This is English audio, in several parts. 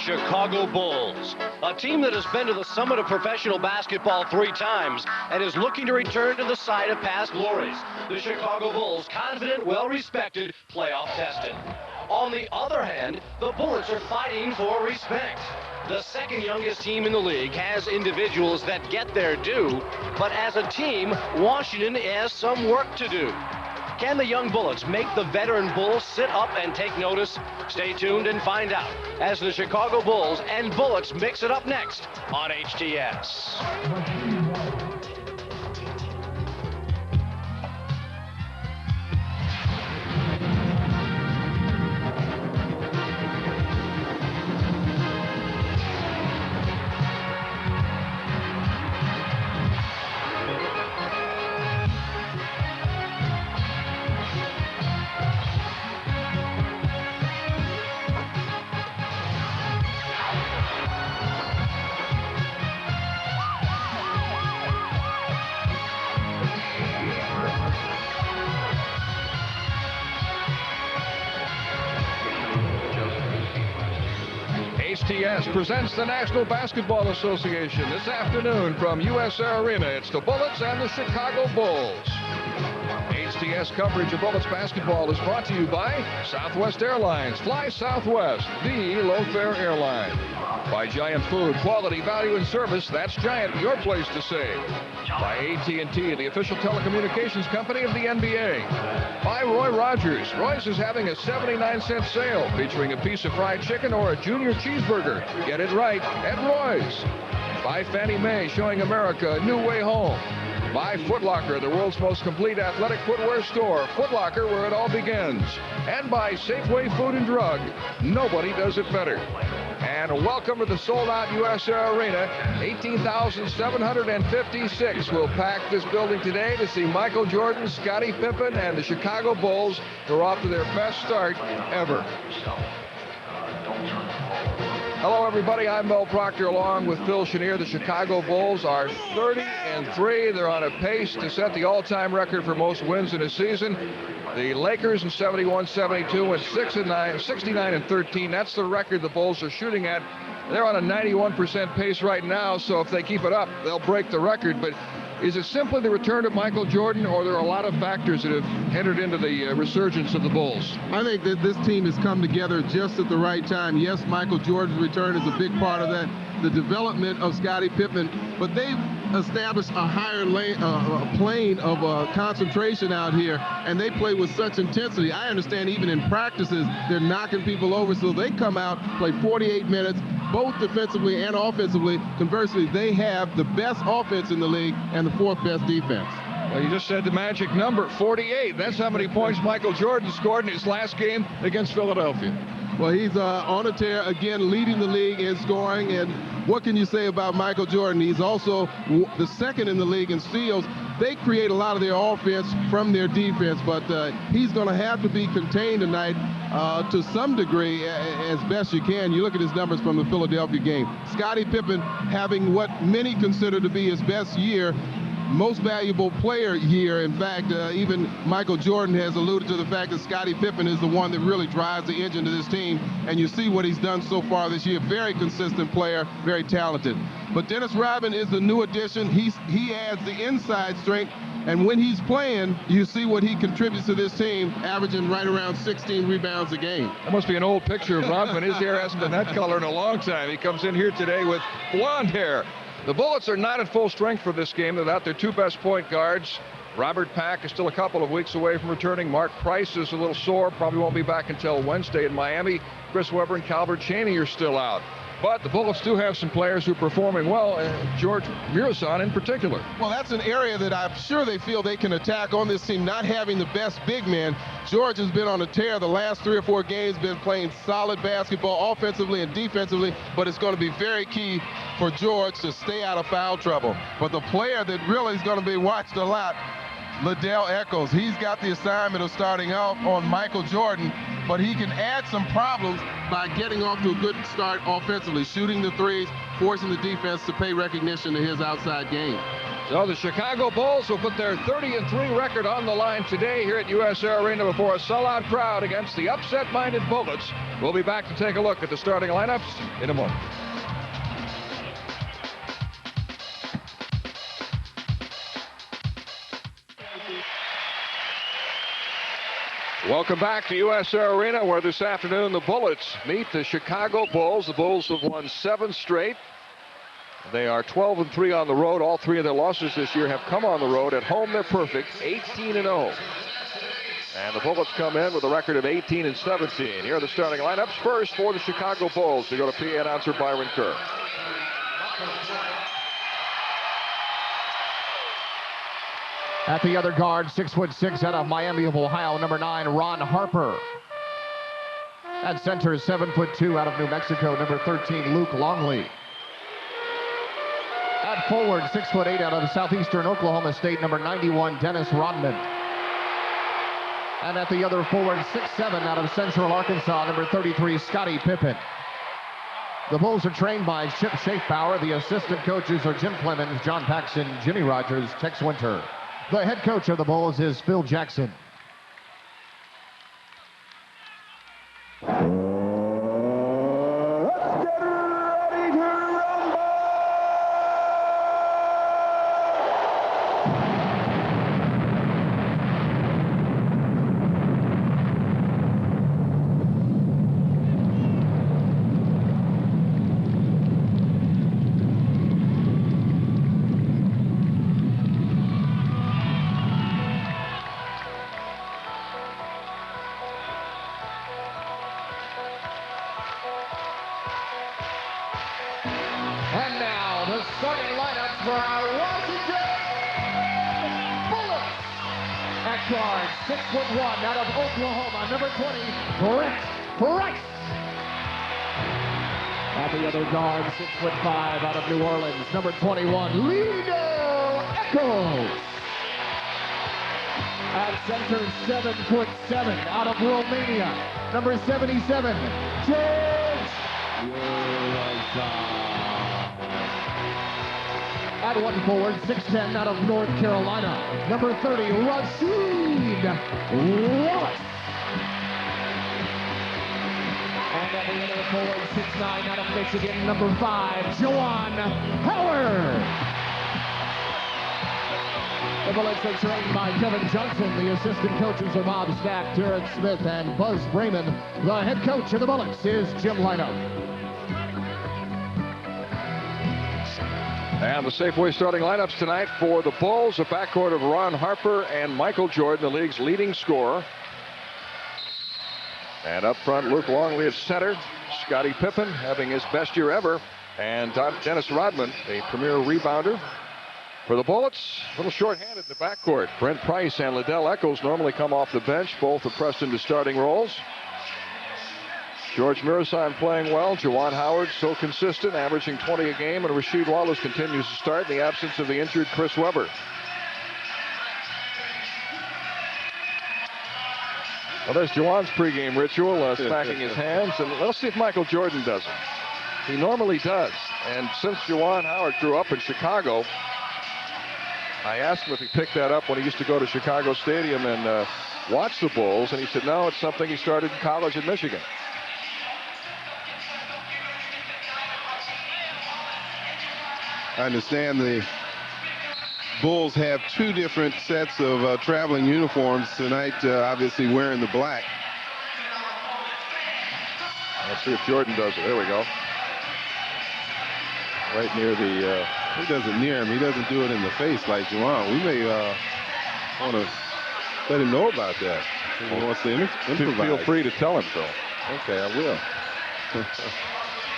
Chicago Bulls, a team that has been to the summit of professional basketball 3 times and is looking to return to the site of past glories. The Chicago Bulls, confident, well-respected, playoff-tested. On the other hand, the Bullets are fighting for respect. The second youngest team in the league has individuals that get their due, but as a team, Washington has some work to do. Can the young Bullets make the veteran Bulls sit up and take notice? Stay tuned and find out as the Chicago Bulls and Bullets mix it up next on HTS. HTS presents the National Basketball Association this afternoon from USA Arena. It's the Bullets and the Chicago Bulls. HTS coverage of Bullets basketball is brought to you by Southwest Airlines. Fly Southwest, the low-fare airline. By Giant Food, quality, value, and service. That's Giant, your place to save. By AT&T, the official telecommunications company of the NBA. By Roy Rogers. Roy's is having a 79-cent sale featuring a piece of fried chicken or a junior cheeseburger. Get it right at Roy's. By Fannie Mae, showing America a new way home. By Foot Locker, the world's most complete athletic footwear store. Foot Locker, where it all begins. And by Safeway Food and Drug. Nobody does it better. And welcome to the sold-out USA Arena. 18,756 will pack this building today to see Michael Jordan, Scottie Pippen, and the Chicago Bulls. They're off to their best start ever. Hello, everybody. I'm Mel Proctor, along with Phil Chenier. The Chicago Bulls are 30-3. They're on a pace to set the all-time record for most wins in a season. The Lakers in 71-72 went 6-9, 69-13. That's the record the Bulls are shooting at. They're on a 91% pace right now, so if they keep it up, they'll break the record. But is it simply the return of Michael Jordan, or are there a lot of factors that have entered into the resurgence of the Bulls? I think that this team has come together just at the right time. Yes, Michael Jordan's return is a big part of that, the development of Scottie Pippen, but they've established a higher plane of concentration out here, and they play with such intensity. I understand even in practices, they're knocking people over, so they come out, play 48 minutes, both defensively and offensively. Conversely, they have the best offense in the league and the 4th best defense. Well, you just said the magic number, 48. That's how many points Michael Jordan scored in his last game against Philadelphia. Well, he's on a tear, again, leading the league in scoring. And what can you say about Michael Jordan? He's also the second in the league in steals. They create a lot of their offense from their defense, but he's going to have to be contained tonight to some degree as best you can. You look at his numbers from the Philadelphia game. Scottie Pippen having what many consider to be his best year, most valuable player year. In fact, even Michael Jordan has alluded to the fact that Scottie Pippen is the one that really drives the engine to this team, and you see what he's done so far this year. Very consistent player, very talented. But Dennis Rodman is the new addition. He adds the inside strength, and when he's playing, you see what he contributes to this team, averaging right around 16 rebounds a game. That must be an old picture of Rodman. His hair hasn't been that color in a long time. He comes in here today with blonde hair. The Bullets are not at full strength for this game without their 2 best point guards. Robert Pack is still a couple of weeks away from returning. Mark Price is a little sore, probably won't be back until Wednesday in Miami. Chris Webber and Calvert Chaney are still out. But the Bullets do have some players who are performing well, George Muresan in particular. Well, that's an area that I'm sure they feel they can attack on this team, not having the best big man. George has been on a tear the last 3 or 4 games, been playing solid basketball offensively and defensively, but it's going to be very key for George to stay out of foul trouble. But the player that really is going to be watched a lot, Liddell Echols. He's got the assignment of starting out on Michael Jordan, but he can add some problems by getting off to a good start offensively, shooting the threes, forcing the defense to pay recognition to his outside game. So the Chicago Bulls will put their 30-3 record on the line today here at US Air Arena before a sellout crowd against the upset-minded Bullets. We'll be back to take a look at the starting lineups in a moment. Welcome back to US Air Arena, where this afternoon the Bullets meet the Chicago Bulls. The Bulls have won 7 straight. They are 12-3 on the road. All 3 of their losses this year have come on the road. At home, they're perfect, 18-0. And the Bullets come in with a record of 18-17. Here are the starting lineups. First for the Chicago Bulls, we go to PA announcer Byron Kerr. At the other guard, 6'6" out of Miami of Ohio, number 9, Ron Harper. At center, 7'2" out of New Mexico, number 13, Luke Longley. At forward, 6'8" out of southeastern Oklahoma State, number 91, Dennis Rodman. And at the other forward, 6'7" out of central Arkansas, number 33, Scottie Pippen. The Bulls are trained by Chip Schaefbauer. The assistant coaches are Jim Clemens, John Paxson, Jimmy Rogers, Tex Winter. The head coach of the Bulls is Phil Jackson. And now the starting lineup for our Washington Bullets. At guard, 6'1" out of Oklahoma, number 20, Brent Price. At the other guard, 6'5" out of New Orleans, number 21, Lido Echols. At center, 7'7" out of Romania, number 77, George Muresan. At one forward, 6'10" out of North Carolina, number 30, Rasheed Wallace. And at the other forward, 6'9" out of Michigan, number 5, Juwan Howard. The Bullets are trained by Kevin Johnson. The assistant coaches are Bob Stack, Terrence Smith, and Buzz Brayman. The head coach of the Bullets is Jim Lino. And the Safeway starting lineups tonight for the Bulls, a backcourt of Ron Harper and Michael Jordan, the league's leading scorer. And up front, Luke Longley at center, Scottie Pippen having his best year ever, and Dennis Rodman, a premier rebounder. For the Bullets, a little short-handed in the backcourt. Brent Price and Liddell Echols normally come off the bench. Both are pressed into starting roles. George Muresan playing well. Juwan Howard so consistent, averaging 20 a game. And Rasheed Wallace continues to start in the absence of the injured Chris Webber. Well, there's Juwan's pregame ritual, smacking his hands. And let's see if Michael Jordan does it. He normally does. And since Juwan Howard grew up in Chicago, I asked him if he picked that up when he used to go to Chicago Stadium and watch the Bulls. And he said, no, it's something he started in college at Michigan. I understand the Bulls have 2 different sets of traveling uniforms tonight, obviously wearing the black. Let's see if Jordan does it. There we go. Right near the... He doesn't near him. He doesn't do it in the face like Juwan. We may want to let him know about that. He wants to improvise. Feel free to tell him so. Okay, I will.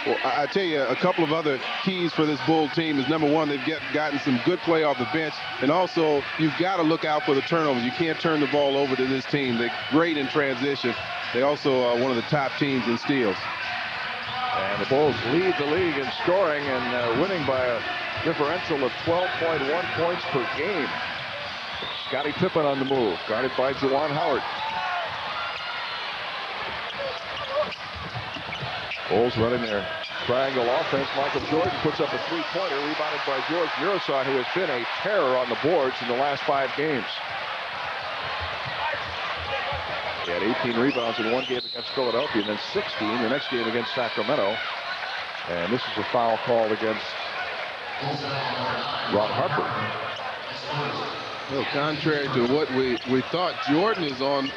Well, I tell you, a couple of other keys for this Bull team is, number one, they've gotten some good play off the bench, and also you've got to look out for the turnovers. You can't turn the ball over to this team. They're great in transition. They also are one of the top teams in steals. And the Bulls lead the league in scoring and winning by a differential of 12.1 points per game. Scottie Pippen on the move, guarded by Juwan Howard. Bulls running their Triangle offense. Michael Jordan puts up a three-pointer, rebounded by George Muresan, who has been a terror on the boards in the last 5 games. He had 18 rebounds in one game against Philadelphia, and then 16 the next game against Sacramento. And this is a foul called against Ron Harper. Well, contrary to what we thought, Jordan is on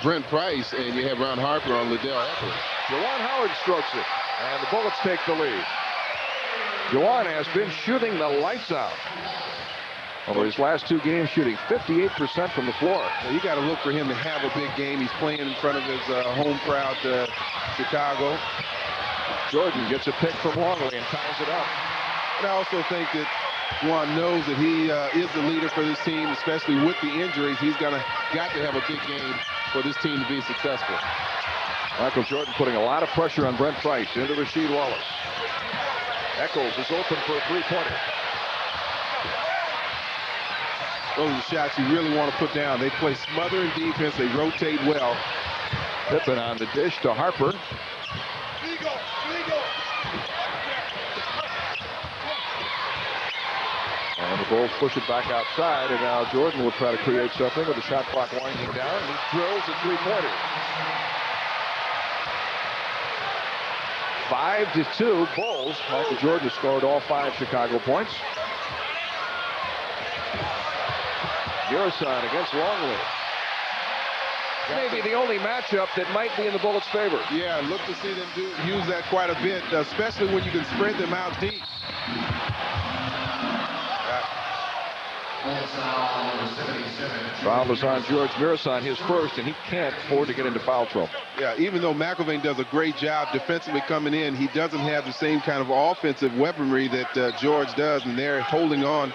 Brent Price, and you have Ron Harper on Liddell Eckley. Juwan Howard strokes it, and the Bullets take the lead. Juwan has been shooting the lights out over his last 2 games, shooting 58% from the floor. Well, you got to look for him to have a big game. He's playing in front of his home crowd, Chicago. Jordan gets a pick from Longley and ties it up. And I also think that Juwan knows that he is the leader for this team, especially with the injuries. He's got to have a big game for this team to be successful. Michael Jordan putting a lot of pressure on Brent Price into Rasheed Wallace. Eccles is open for a three-pointer. Those are the shots you really want to put down. They play smothering defense. They rotate well. Pippen on the dish to Harper. And the Bulls push it back outside, and now Jordan will try to create something with the shot clock winding down. He drills a three-pointer. 5-2 Bulls. Michael Jordan scored all 5 Chicago points. Muresan against Longley. Maybe the only matchup that might be in the Bullets' favor. Yeah, look to see them use that quite a bit, especially when you can spread them out deep. Foul is on George Muresan, his first, and he can't afford to get into foul trouble. Yeah, even though McIlvain does a great job defensively coming in, he doesn't have the same kind of offensive weaponry that George does, and they're holding on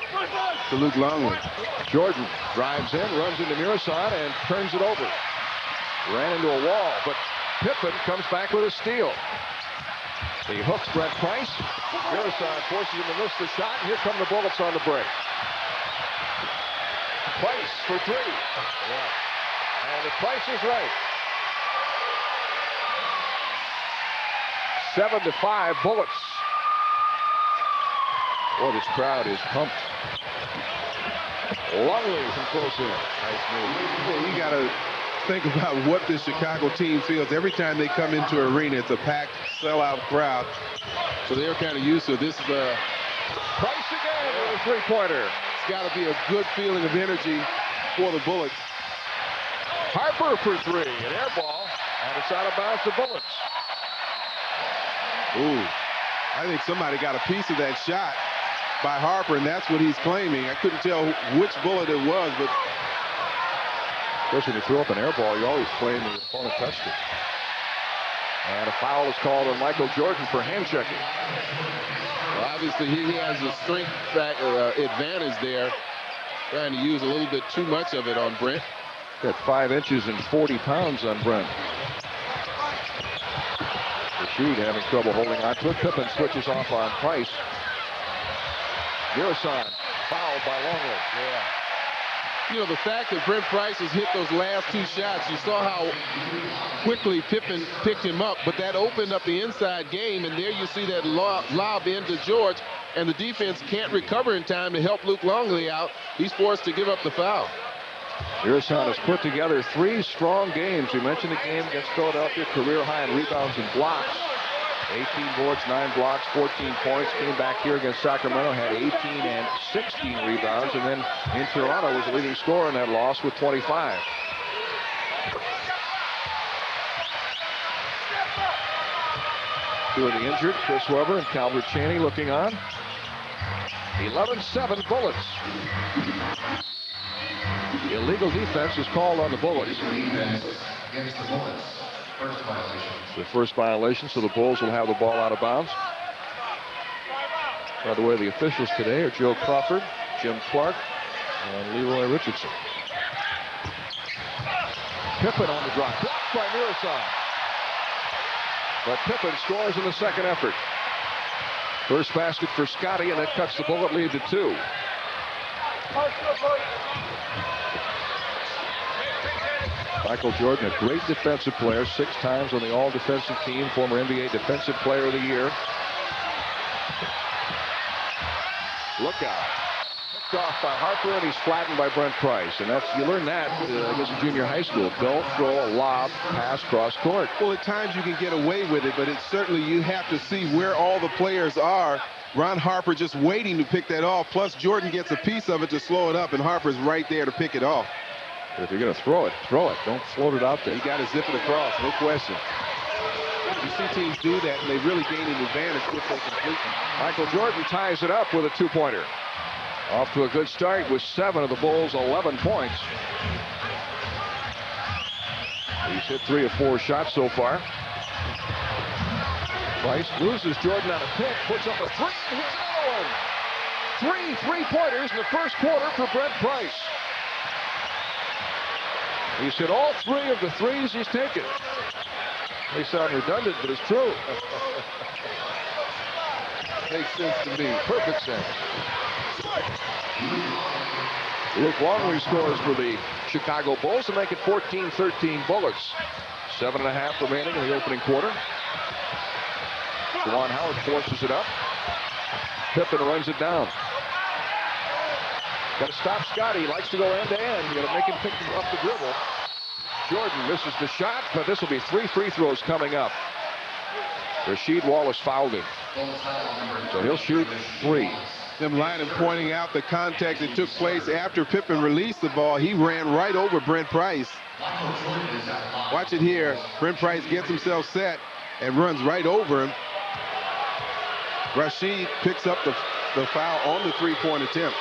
to Luke Longley. Jordan drives in, runs into Muresan, and turns it over. Ran into a wall, but Pippen comes back with a steal. He hooks Brent Price. Muresan forces him to miss the shot, and here come the Bullets on the break. Price for 3. Yeah. And the Price is right. 7-5 Bullets. Boy, this crowd is pumped. Longley from close in. Nice move. Well, you got to think about what this Chicago team feels. Every time they come into an arena, it's a packed, sellout crowd. So they're kind of used to this. Is a Price again with a three-pointer. It's got to be a good feeling of energy for the Bullets. Harper for 3, an air ball, and it's out of bounds to Bullets. Ooh, I think somebody got a piece of that shot by Harper, and that's what he's claiming. I couldn't tell which Bullet it was, but of course, when you throw up an air ball, you always claim the opponent touched it. And a foul is called on Michael Jordan for hand checking. Well, obviously, he has a strength advantage there, trying to use a little bit too much of it on Brent. Got 5 inches and 40 pounds on Brent. Rasheed having trouble holding on to it. Pippen switches off on Price. Muresan fouled by Longley. Yeah. You know, the fact that Brent Price has hit those last 2 shots, you saw how quickly Pippen picked him up, but that opened up the inside game, and there you see that lob into George, and the defense can't recover in time to help Luke Longley out. He's forced to give up the foul. Muresan has put together 3 strong games. We mentioned the game against Philadelphia, career high in rebounds and blocks. 18 boards, 9 blocks, 14 points. Came back here against Sacramento, had 18 and 16 rebounds, and then in Toronto was the leading scorer in that loss with 25. Two of the injured, Chris Webber and Calvert Chaney looking on. 11-7 Bullets. Illegal defense is called on the Bullets. Against the Bullets. First violation. The first violation, so the Bulls will have the ball out of bounds. By the way, the officials today are Joe Crawford, Jim Clark, and Leroy Richardson. Pippen on the drive, blocked by Muresan. But Pippen scores in the second effort. First basket for Scottie, and that cuts the Bullet lead to 2. Michael Jordan, a great defensive player, 6 times on the all-defensive team, former NBA Defensive Player of the Year. Look out. Picked off by Harper, and he's flattened by Brent Price. And that's, you learn that, I guess, in junior high school. Don't throw a lob pass cross court. Well, at times you can get away with it, but it's certainly you have to see where all the players are. Ron Harper just waiting to pick that off. Plus, Jordan gets a piece of it to slow it up, and Harper's right there to pick it off. But if you're going to throw it, throw it. Don't float it out there. You got to zip it across, no question. You see teams do that, and they really gain an advantage if they complete them. Michael Jordan ties it up with a two-pointer. Off to a good start with 7 of the Bulls' 11 points. He's hit 3 of 4 shots so far. Price loses Jordan on a pick, puts up a 3, and here's another one. 3 3-pointers in the first quarter for Brent Price. He's hit all 3 of the 3s he's taken. They sound redundant, but it's true. Makes sense to me. Perfect sense. Longley scores for the Chicago Bulls to make it 14-13 Bullets. 7.5 remaining in the opening quarter. Juwan Howard forces it up. Pippen runs it down. Got to stop Scottie. He likes to go end-to-end. You got to make him pick up the dribble. Jordan misses the shot, but this will be 3 free throws coming up. Rasheed Wallace fouled him. So he'll shoot 3. Them Landover pointing out the contact that took place after Pippen released the ball. He ran right over Brent Price. Watch it here. Brent Price gets himself set and runs right over him. Rasheed picks up the foul on the 3-point attempt.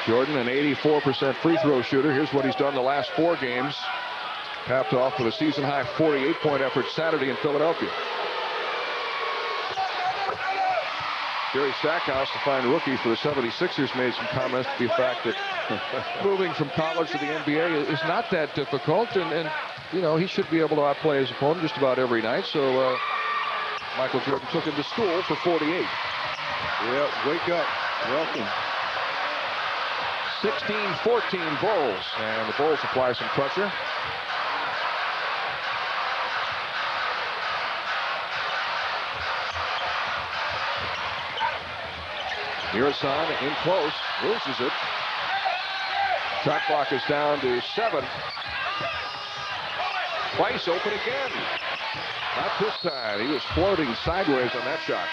Jordan, an 84% free throw shooter. Here's what he's done the last 4 games. Capped off with a season-high 48-point effort Saturday in Philadelphia. Jerry Stackhouse, the fine rookie for the 76ers, made some comments to the fact that moving from college to the NBA is not that difficult, and you know, he should be able to outplay his opponent just about every night. So Michael Jordan took him to school for 48. Yeah, wake up. Welcome. 16-14 Bulls, and the Bulls apply some pressure. Muresan in close, loses it. Shot clock is down to 7. Price open again. Not this time. He was floating sideways on that shot.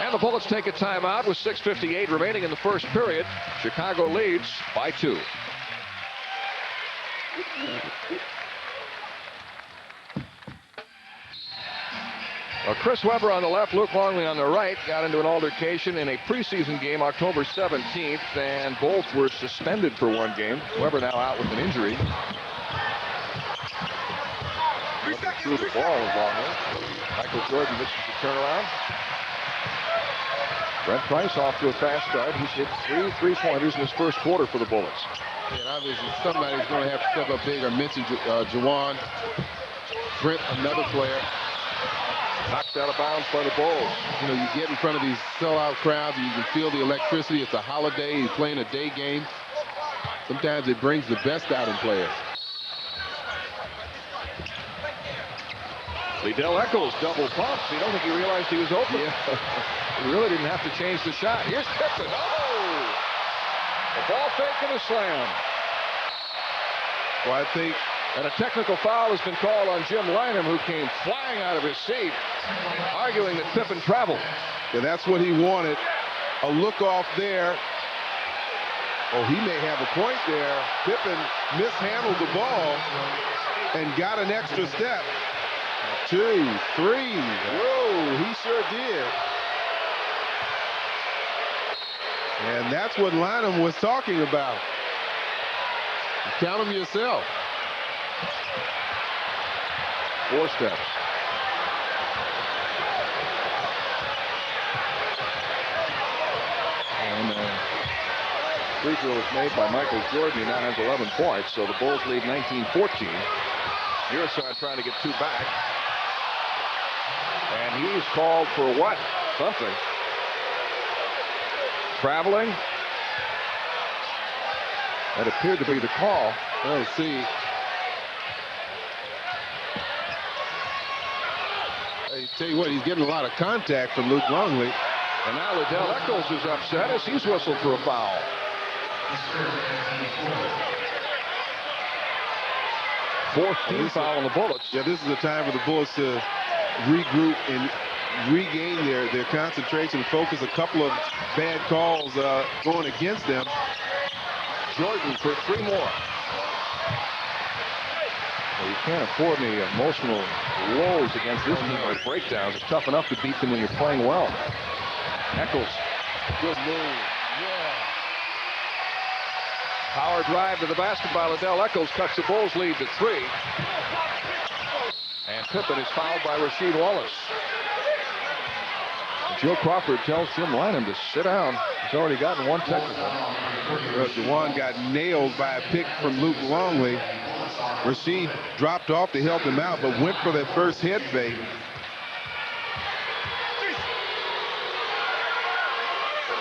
And the Bullets take a timeout with 6:58 remaining in the first period. Chicago leads by 2. Well, Chris Webber on the left, Luke Longley on the right, got into an altercation in a preseason game October 17th, and both were suspended for 1 game. Webber now out with an injury. Threw the ball with Longley. Michael Jordan misses the turnaround. Brent Price off to a fast start. He's hit 3 3-pointers in his first quarter for the Bullets. And obviously somebody's going to have to step up big. I mentioned Juwan. Brent, another player. Knocked out of bounds by the Bulls. You know, you get in front of these sellout crowds and you can feel the electricity. It's a holiday. He's playing a day game. Sometimes it brings the best out in players. Liddell Eccles double pump. You don't think he realized he was open. Yeah. He really didn't have to change the shot. Here's Pippen. Oh! A ball fake and a slam. Well, I think. And a technical foul has been called on Jim Lynam, who came flying out of his seat, arguing that Pippen traveled. Yeah, that's what he wanted. A look off there. Oh, he may have a point there. Pippen mishandled the ball and got an extra step. 2, 3. Whoa, he sure did. And that's what Lynam was talking about. Count them yourself. 4 steps. And free throw is made by Michael Jordan. He now has 11 points, so the Bulls lead 19-14. Muresan trying to get 2 back. And he's called for what? Something. Traveling. That appeared to be the call. Let's see. Tell you what, he's getting a lot of contact from Luke Longley. And now Liddell Eccles is upset as he's whistled for a foul. Fourth team foul on the Bullets. Yeah, this is the time for the Bullets to regroup and regain their concentration and focus. A couple of bad calls going against them. Jordan for 3 more. Well, you can't afford any emotional lows against this team or breakdowns. It's tough enough to beat them when you're playing well. Eccles. Good move. Yeah. Power drive to the basket by Liddell Eccles cuts the Bulls lead to 3. And Pippen is fouled by Rasheed Wallace. And Joe Crawford tells Jim Lanham to sit down. He's already gotten 1 technical. Juwan got nailed by a pick from Luke Longley. Rasheed dropped off to help him out, but went for that first head fake.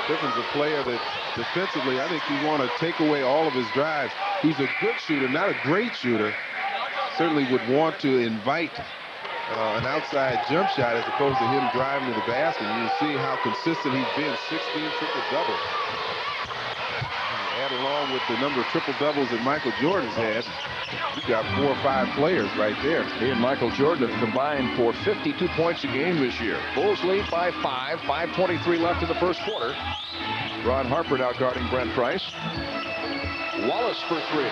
Pippen's a player that defensively, I think you want to take away all of his drives. He's a good shooter, not a great shooter. Certainly would want to invite an outside jump shot as opposed to him driving to the basket. You see how consistent he's been, 16 triple-doubles. Add along with the number of triple-doubles that Michael Jordan's had, you've got 4 or 5 players right there. He and Michael Jordan have combined for 52 points a game this year. Bulls lead by 5, 5:23 left in the first quarter. Ron Harper now guarding Brent Price. Wallace for 3.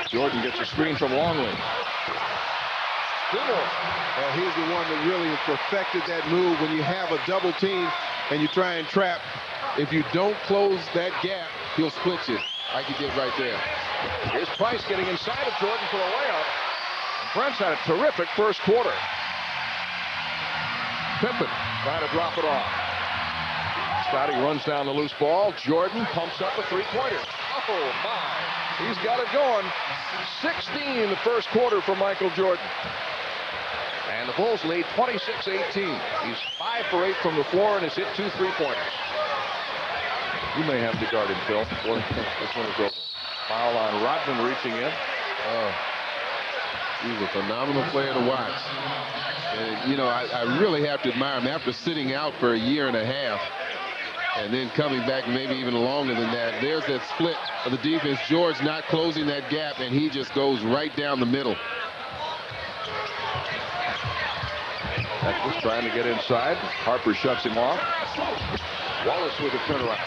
Jordan gets a screen from Longley. Well, he's the one that really has perfected that move when you have a double team and you try and trap. If you don't close that gap, he'll split you like he did right there. Here's Price getting inside of Jordan for a layup. Brent's had a terrific first quarter. Pippen trying to drop it off. Scottie runs down the loose ball. Jordan pumps up a 3-pointer. Oh, my. He's got it going. 16 in the first quarter for Michael Jordan. And the Bulls lead 26-18. He's 5 for 8 from the floor and has hit 2 3-pointers. You may have to guard him, Phil. This one is over. Foul on Rodman reaching in. He's a phenomenal player to watch. And, you know, I really have to admire him after sitting out for a year and a half and then coming back maybe even longer than that. There's that split of the defense. George not closing that gap, and he just goes right down the middle. Eccles trying to get inside. Harper shuts him off. Wallace with a turnaround.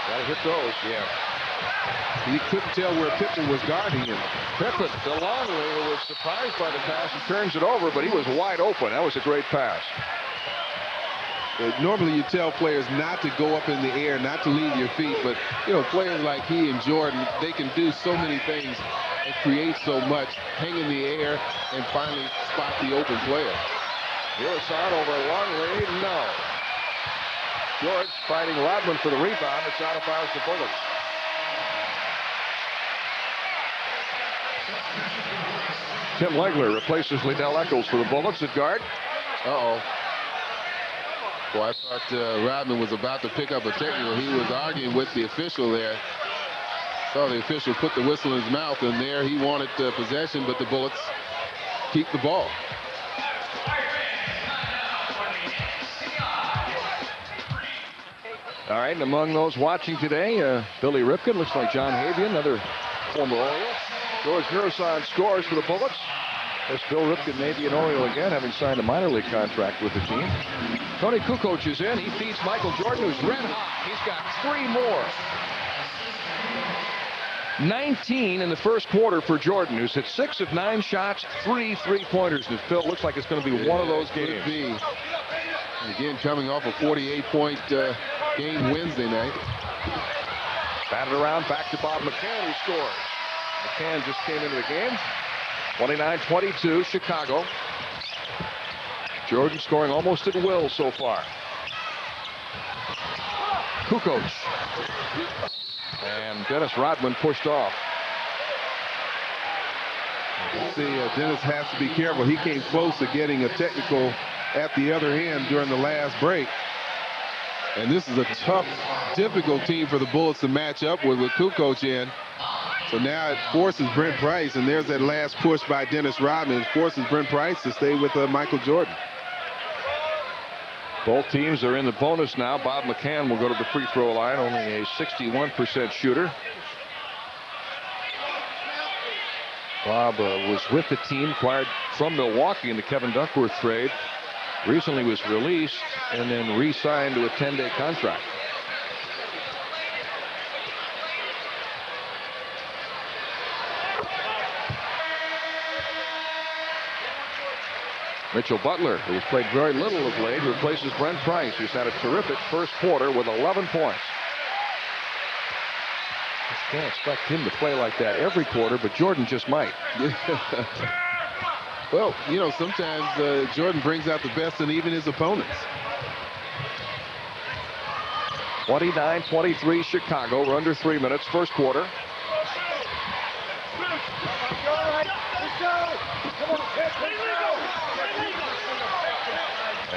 Got to hit those. Yeah. He couldn't tell where Pippen was guarding him. Pippen to Longley, who was surprised by the pass and turns it over, but he was wide open. That was a great pass. Normally you tell players not to go up in the air, not to leave your feet, but, you know, players like he and Jordan, they can do so many things and create so much, hang in the air, and finally spot the open player. Muresan over Longley, no. George fighting Rodman for the rebound. It's out of bounds to Bullets. Tim Legler replaces Liddell Eccles for the Bullets at guard. Uh-oh. Boy, I thought Rodman was about to pick up a technical. He was arguing with the official there. Saw the official put the whistle in his mouth, and there he wanted possession, but the Bullets keep the ball. All right, and among those watching today, Billy Ripken, looks like John Havian, another former Oriole. George Muresan scores for the Bullets. As Bill Ripken may be an Oriole again, having signed a minor league contract with the team. Tony Kukoc is in. He feeds Michael Jordan, who's red hot. He's got 3 more. 19 in the first quarter for Jordan, who's hit 6 of 9 shots, 3 3-pointers. And Phil, looks like it's going to be one of those games. Could be. Again, coming off a 48-point game Wednesday night. Batted around, back to Bob McCann, who scores. McCann just came into the game. 29-22, Chicago. Jordan scoring almost at will so far. Kukoc. And Dennis Rodman pushed off. See, Dennis has to be careful. He came close to getting a technical at the other end during the last break. And this is a tough difficult team for the Bullets to match up with Kukoc in. So now it forces Brent Price, and there's that last push by Dennis Rodman. It forces Brent Price to stay with Michael Jordan. Both teams are in the bonus now. Bob McCann will go to the free throw line, only a 61% shooter. Bob was with the team, acquired from Milwaukee in the Kevin Duckworth trade. Recently was released and then re-signed to a 10-day contract. Mitchell Butler, who's played very little of late, replaces Brent Price, who's had a terrific first quarter with 11 points. Just can't expect him to play like that every quarter, but Jordan just might. Well, you know, sometimes Jordan brings out the best in even his opponents. 29-23 Chicago. We're under 3 minutes, first quarter.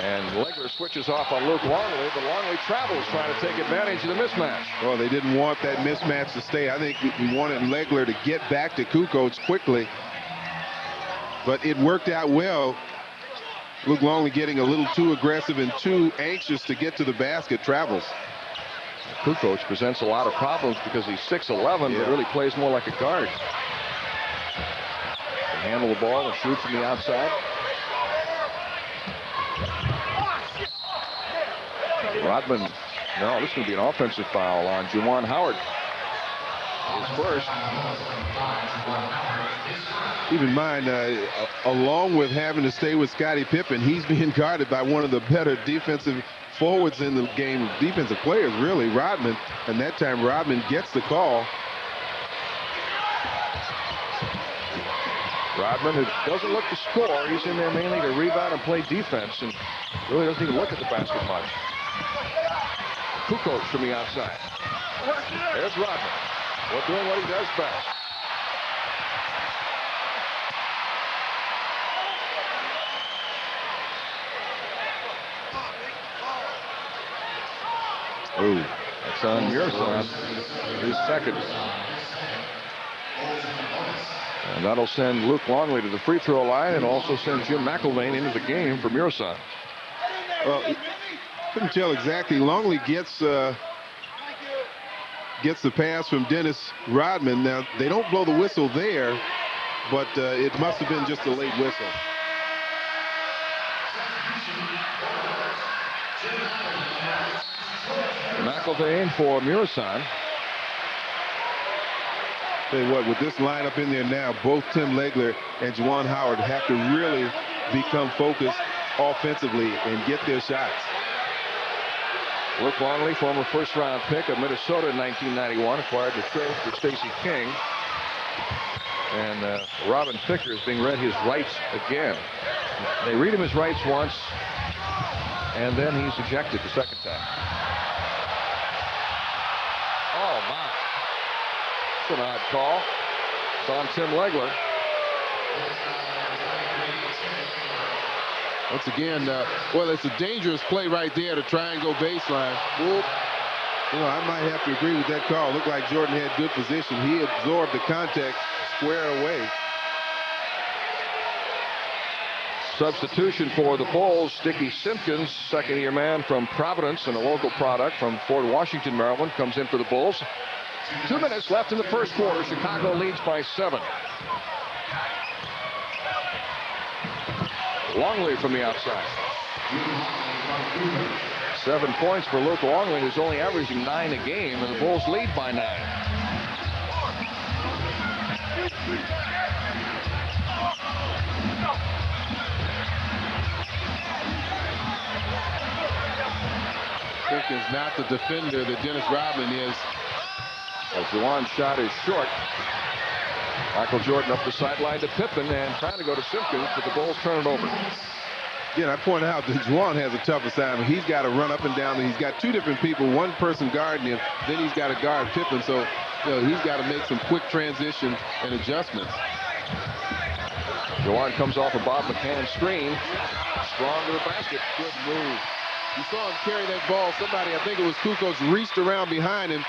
And Legler switches off on Luke Longley, but Longley travels trying to take advantage of the mismatch. Well, they didn't want that mismatch to stay. I think he wanted Legler to get back to Kukoc quickly. But it worked out well. Luke Longley getting a little too aggressive and too anxious to get to the basket, travels. Kukoc presents a lot of problems because he's 6'11", but really plays more like a guard. Can handle the ball and shoot from the outside. Rodman, no, this is going to be an offensive foul on Juwan Howard. His first. Keep in mind, along with having to stay with Scottie Pippen, he's being guarded by one of the better defensive forwards in the game, defensive players, really, Rodman. And that time, Rodman gets the call. Rodman, who doesn't look to score, he's in there mainly to rebound and play defense, and really doesn't even look at the basket much. Kukoc from the outside. There's Rodman. Well, doing what he does best. Ooh, that's on Muresan, his second. And that'll send Luke Longley to the free throw line and also send Jim McIlvaine into the game for Muresan. Well, couldn't tell exactly. Longley gets the pass from Dennis Rodman. Now, they don't blow the whistle there, but it must have been just a late whistle. McIlvaine for Muresan. Tell you what, with this lineup in there now, both Tim Legler and Juwan Howard have to really become focused offensively and get their shots. Luke Longley, former first-round pick of Minnesota in 1991, acquired the trade for Stacey King. And Robin Ficker is being read his rights again. They read him his rights once, and then he's ejected the second time. Oh, my. It's an odd call. It's on Tim Legler. Once again, well, it's a dangerous play right there to try and go baseline. Whoop. You know, I might have to agree with that call. Looked like Jordan had good position. He absorbed the contact square away. Substitution for the Bulls, Dickie Simpkins, second-year man from Providence and a local product from Fort Washington, Maryland, comes in for the Bulls. 2 minutes left in the first quarter. Chicago leads by 7. Longley from the outside. 7 points for Luke Longley, who's only averaging 9 a game, and the Bulls lead by 9. Simpkins not the defender that Dennis Rodman is. As Juwan's shot is short. Michael Jordan up the sideline to Pippen and trying to go to Simpkins, but the Bulls turn it over. Yeah, I point out that Juwan has a tough assignment. He's got to run up and down, and he's got 2 different people, one person guarding him, then he's got to guard Pippen, so you know, he's got to make some quick transition and adjustments. Juwan comes off a Bob McCann screen. Strong to the basket. Good move. You saw him carry that ball. Somebody, I think it was Kukoc, reached around behind him.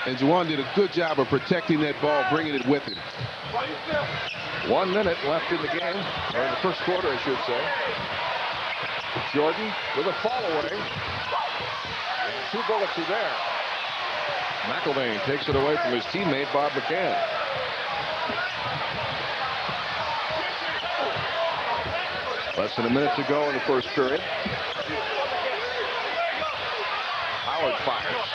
And Juwan did a good job of protecting that ball, bringing it with him. 1 minute left in the game, or in the first quarter, I should say. Jordan with a fall away. 2 bullets are there. McElvain takes it away from his teammate, Bob McCann. Less than a minute to go in the first period. Howard fires.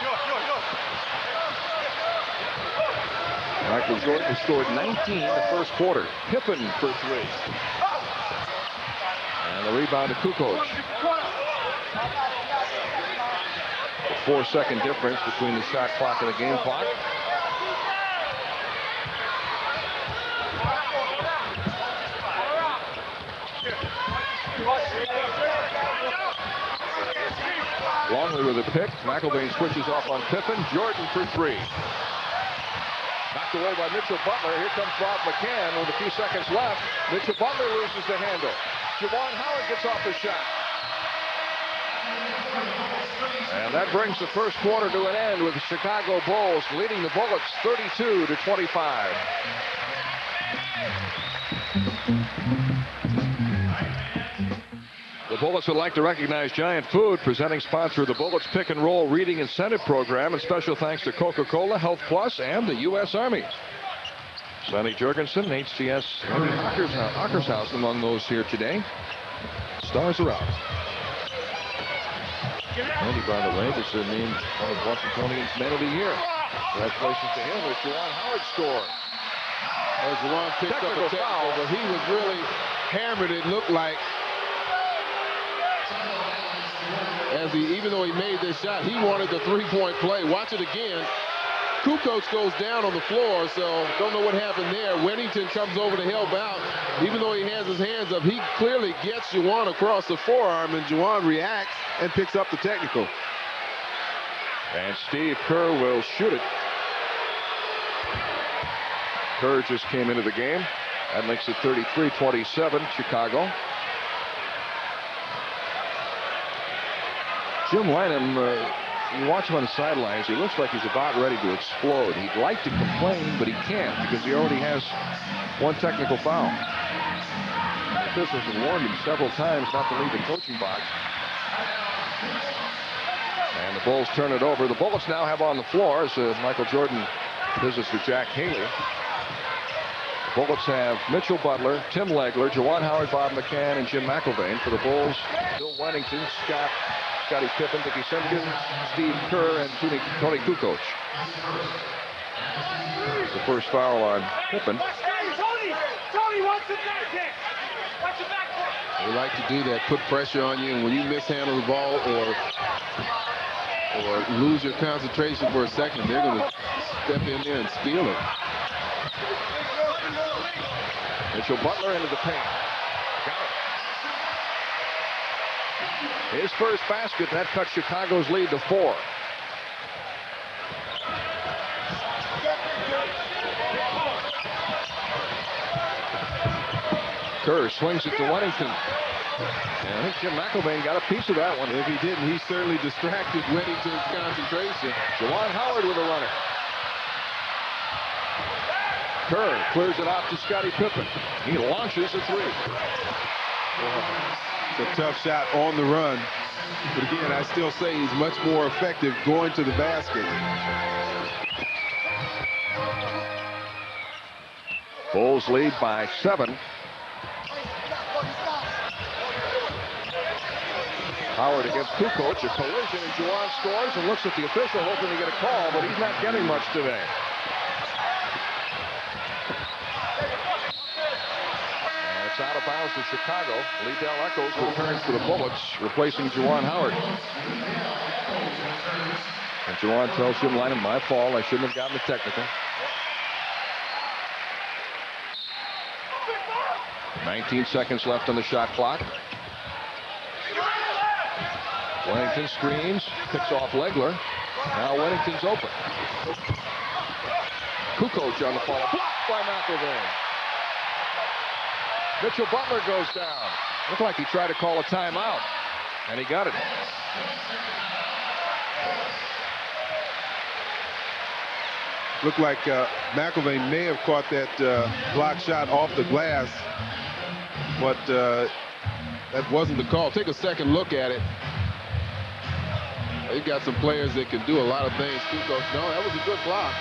Michael Jordan scored 19 in the first quarter. Pippen for 3. And the rebound to Kukoc. A 4-second difference between the shot clock and the game clock. Longley with a pick. McElvain switches off on Pippen. Jordan for 3. Knocked away by Mitchell Butler. Here comes Bob McCann with a few seconds left. Mitchell Butler loses the handle. Juwan Howard gets off the shot. And that brings the first quarter to an end with the Chicago Bulls leading the Bullets 32-25. The Bullets would like to recognize Giant Food, presenting sponsor of the Bullets Pick and Roll Reading Incentive Program, and special thanks to Coca-Cola, Health Plus, and the U.S. Army. Sonny Jurgensen, HCS, Andy Hockershausen among those here today. Stars are out. Andy, by the way, was named one of Washingtonians' Man of the Year. Congratulations to him as Juwan Howard scored. As Juwan picked up a foul, but he was really hammered, it looked like. As even though he made this shot, he wanted the 3-point play. Watch it again. Kukoc goes down on the floor, so don't know what happened there. Weddington comes over to help out. Even though he has his hands up, he clearly gets Juwan across the forearm, and Juwan reacts and picks up the technical. And Steve Kerr will shoot it. Kerr just came into the game. That makes it 33-27, Chicago. Jim Lanham, you watch him on the sidelines, he looks like he's about ready to explode. He'd like to complain, but he can't because he already has 1 technical foul. The officials have warned him several times not to leave the coaching box. And the Bulls turn it over. The Bullets now have on the floor as Michael Jordan visits with Jack Haley. The Bullets have Mitchell Butler, Tim Legler, Juwan Howard, Bob McCann, and Jim McElvain. For the Bulls, Bill Weddington, Scottie Pippen, Dickie Simpkins, Steve Kerr, and Tony Kukoc. The first foul on Pippen. Tony, watch the back kick. Watch the back kick. They like to do that, put pressure on you, and when you mishandle the ball or lose your concentration for a second, they're going to step in there and steal it. Mitchell Butler into the paint. Got it. His first basket, that cuts Chicago's lead to 4. Kerr swings it to Weddington. And I think Jim McElvain got a piece of that one. If he didn't, he certainly distracted Weddington's concentration. Juwan Howard with a runner. Kerr clears it out to Scottie Pippen. He launches a 3. It's a tough shot on the run. But again, I still say he's much more effective going to the basket. Bulls lead by 7. Howard against Kukoc, a collision, and Juwan scores and looks at the official hoping to get a call, but he's not getting much today. And it's out of bounds to Chicago. Liddell Echols returns for the Bullets, replacing Juwan Howard. And Juwan tells Jim Lanham, my fault, I shouldn't have gotten the technical. 19 seconds left on the shot clock. Weddington screens, picks off Legler. Now Weddington's open. Kukoc on the follow, blocked by McElvain. Mitchell Butler goes down. Looked like he tried to call a timeout. And he got it. Looked like McIlvain may have caught that block shot off the glass, but that wasn't the call. Take a second look at it. They've got some players that can do a lot of things. Kukoc, no, that was a good block.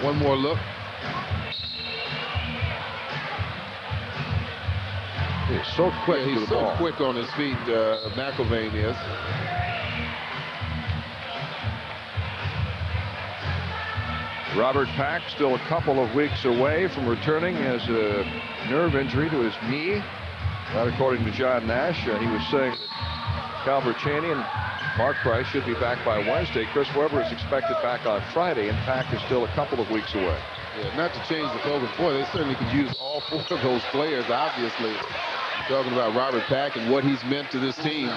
One more look. He's so quick. Yeah, he's so quick on his feet, McIlvain is. Robert Pack still a couple of weeks away from returning as a nerve injury to his knee. That according to John Nash. He was saying that Calvert Chaney and Brent Price should be back by Wednesday. Chris Webber is expected back on Friday, and Pack is still a couple of weeks away. Yeah, not to change the focus. Boy, they certainly could use all four of those players, obviously. Talking about Robert Pack and what he's meant to this team.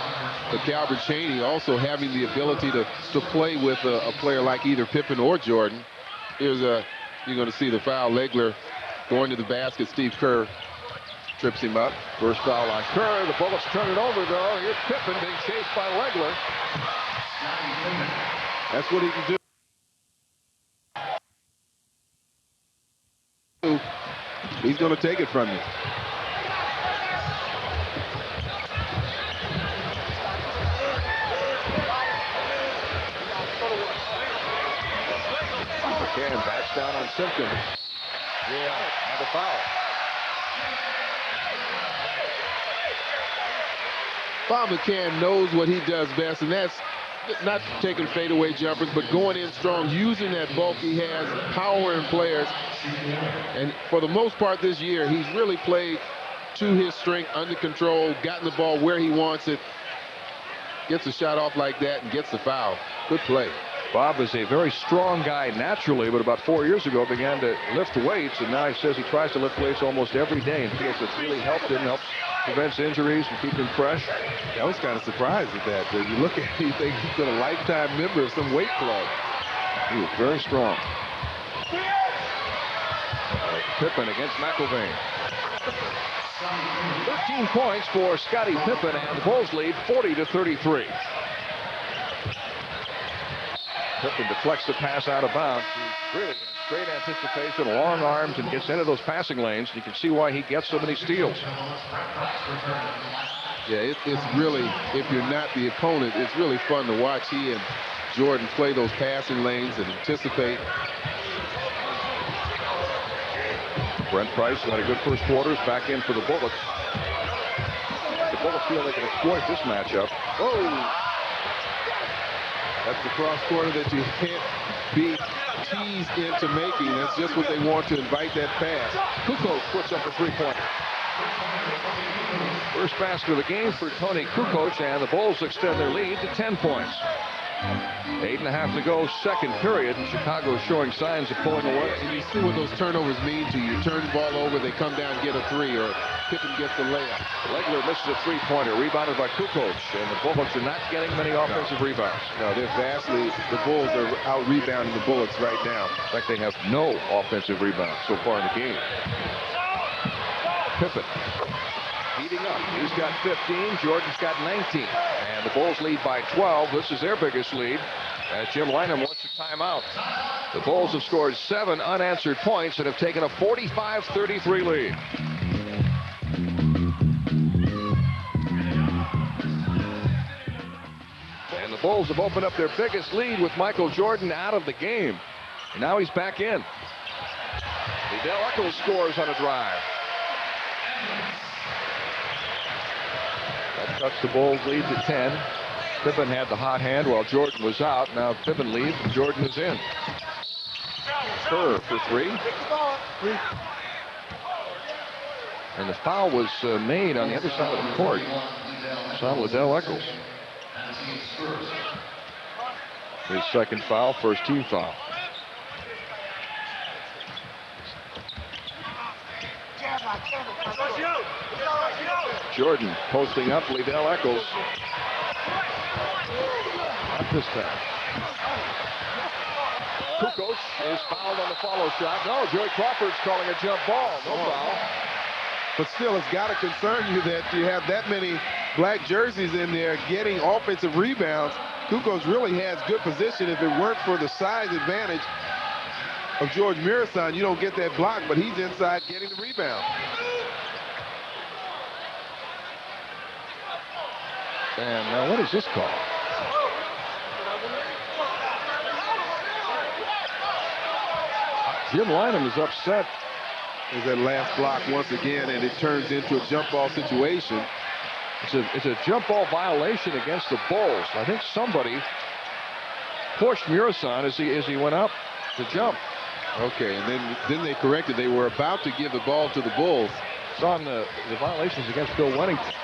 But Calvert Chaney also having the ability to play with a player like either Pippen or Jordan. Here's you're going to see the foul. Legler going to the basket. Steve Kerr trips him up. First foul on Kerr. The Bullets turn it over, though. Here's Pippen being chased by Legler. That's what he can do. He's going to take it from you. McCann backs down on Simpkins. Yeah, and a foul. Bob McCann knows what he does best, and that's not taking fadeaway jumpers, but going in strong, using that bulk he has, powering players. And for the most part this year, he's really played to his strength, under control, gotten the ball where he wants it, gets a shot off like that, and gets the foul. Good play. Bob is a very strong guy naturally, but about 4 years ago began to lift weights, and now he says he tries to lift weights almost every day and feels it's really helped him, helps prevents injuries and keep him fresh. I was kind of surprised at that. You look at it, you think he's been a lifetime member of some weight club. He was very strong. Pippen against McIlvain. 13 points for Scottie Pippen, and the Bulls lead 40-33. Pippen deflects the pass out of bounds. He really has great anticipation, long arms, and gets into those passing lanes. You can see why he gets so many steals. Yeah, it's really, if you're not the opponent, it's really fun to watch he and Jordan play those passing lanes and anticipate. Brent Price had a good first quarter, is back in for the Bullets. The Bullets feel they can exploit this matchup. Oh! That's the cross corner that you can't be teased into making. That's just what they want, to invite that pass. Kukoc puts up a three-pointer. First basket of the game for Tony Kukoc, and the Bulls extend their lead to 10 points. 8.5 to go, second period. Chicago showing signs of pulling away. And you see what those turnovers mean to you. Turn the ball over, they come down and get a three, or Pippen gets a layup. Legler misses a three-pointer, rebounded by Kukoc, and the Bullets are not getting many offensive rebounds. No, they're vastly, the Bulls are out-rebounding the Bullets right now. In fact, they have no offensive rebounds so far in the game. Pippen heating up. He's got 15. Jordan's got 19. And the Bulls lead by 12. This is their biggest lead, as Jim Lynam wants a timeout. The Bulls have scored 7 unanswered points and have taken a 45-33 lead. And the Bulls have opened up their biggest lead with Michael Jordan out of the game. And now he's back in. Liddell Eccles scores on a drive. That cuts the Bulls' lead to 10. Pippen had the hot hand while Jordan was out. Now Pippen leads and Jordan is in. Kerr for three. And the foul was made on the other side of the court. It's on Liddell Eccles. His second foul, first team foul. Jordan posting up Liddell Eccles. Not this time. Kukoc is fouled on the follow shot. No, Joey Crawford's calling a jump ball. No foul. But still, it's got to concern you that you have that many black jerseys in there getting offensive rebounds. Kukoc really has good position. If it weren't for the size advantage of George Muresan, you don't get that block, but he's inside getting the rebound. And now what is this call? Jim Lynam is upset. There's that last block once again, and it turns into a jump ball situation. It's a jump ball violation against the Bulls. I think somebody pushed Muresan as he went up to jump. Okay, and then they corrected. They were about to give the ball to the Bulls. It's on the violations against Bill Wennington.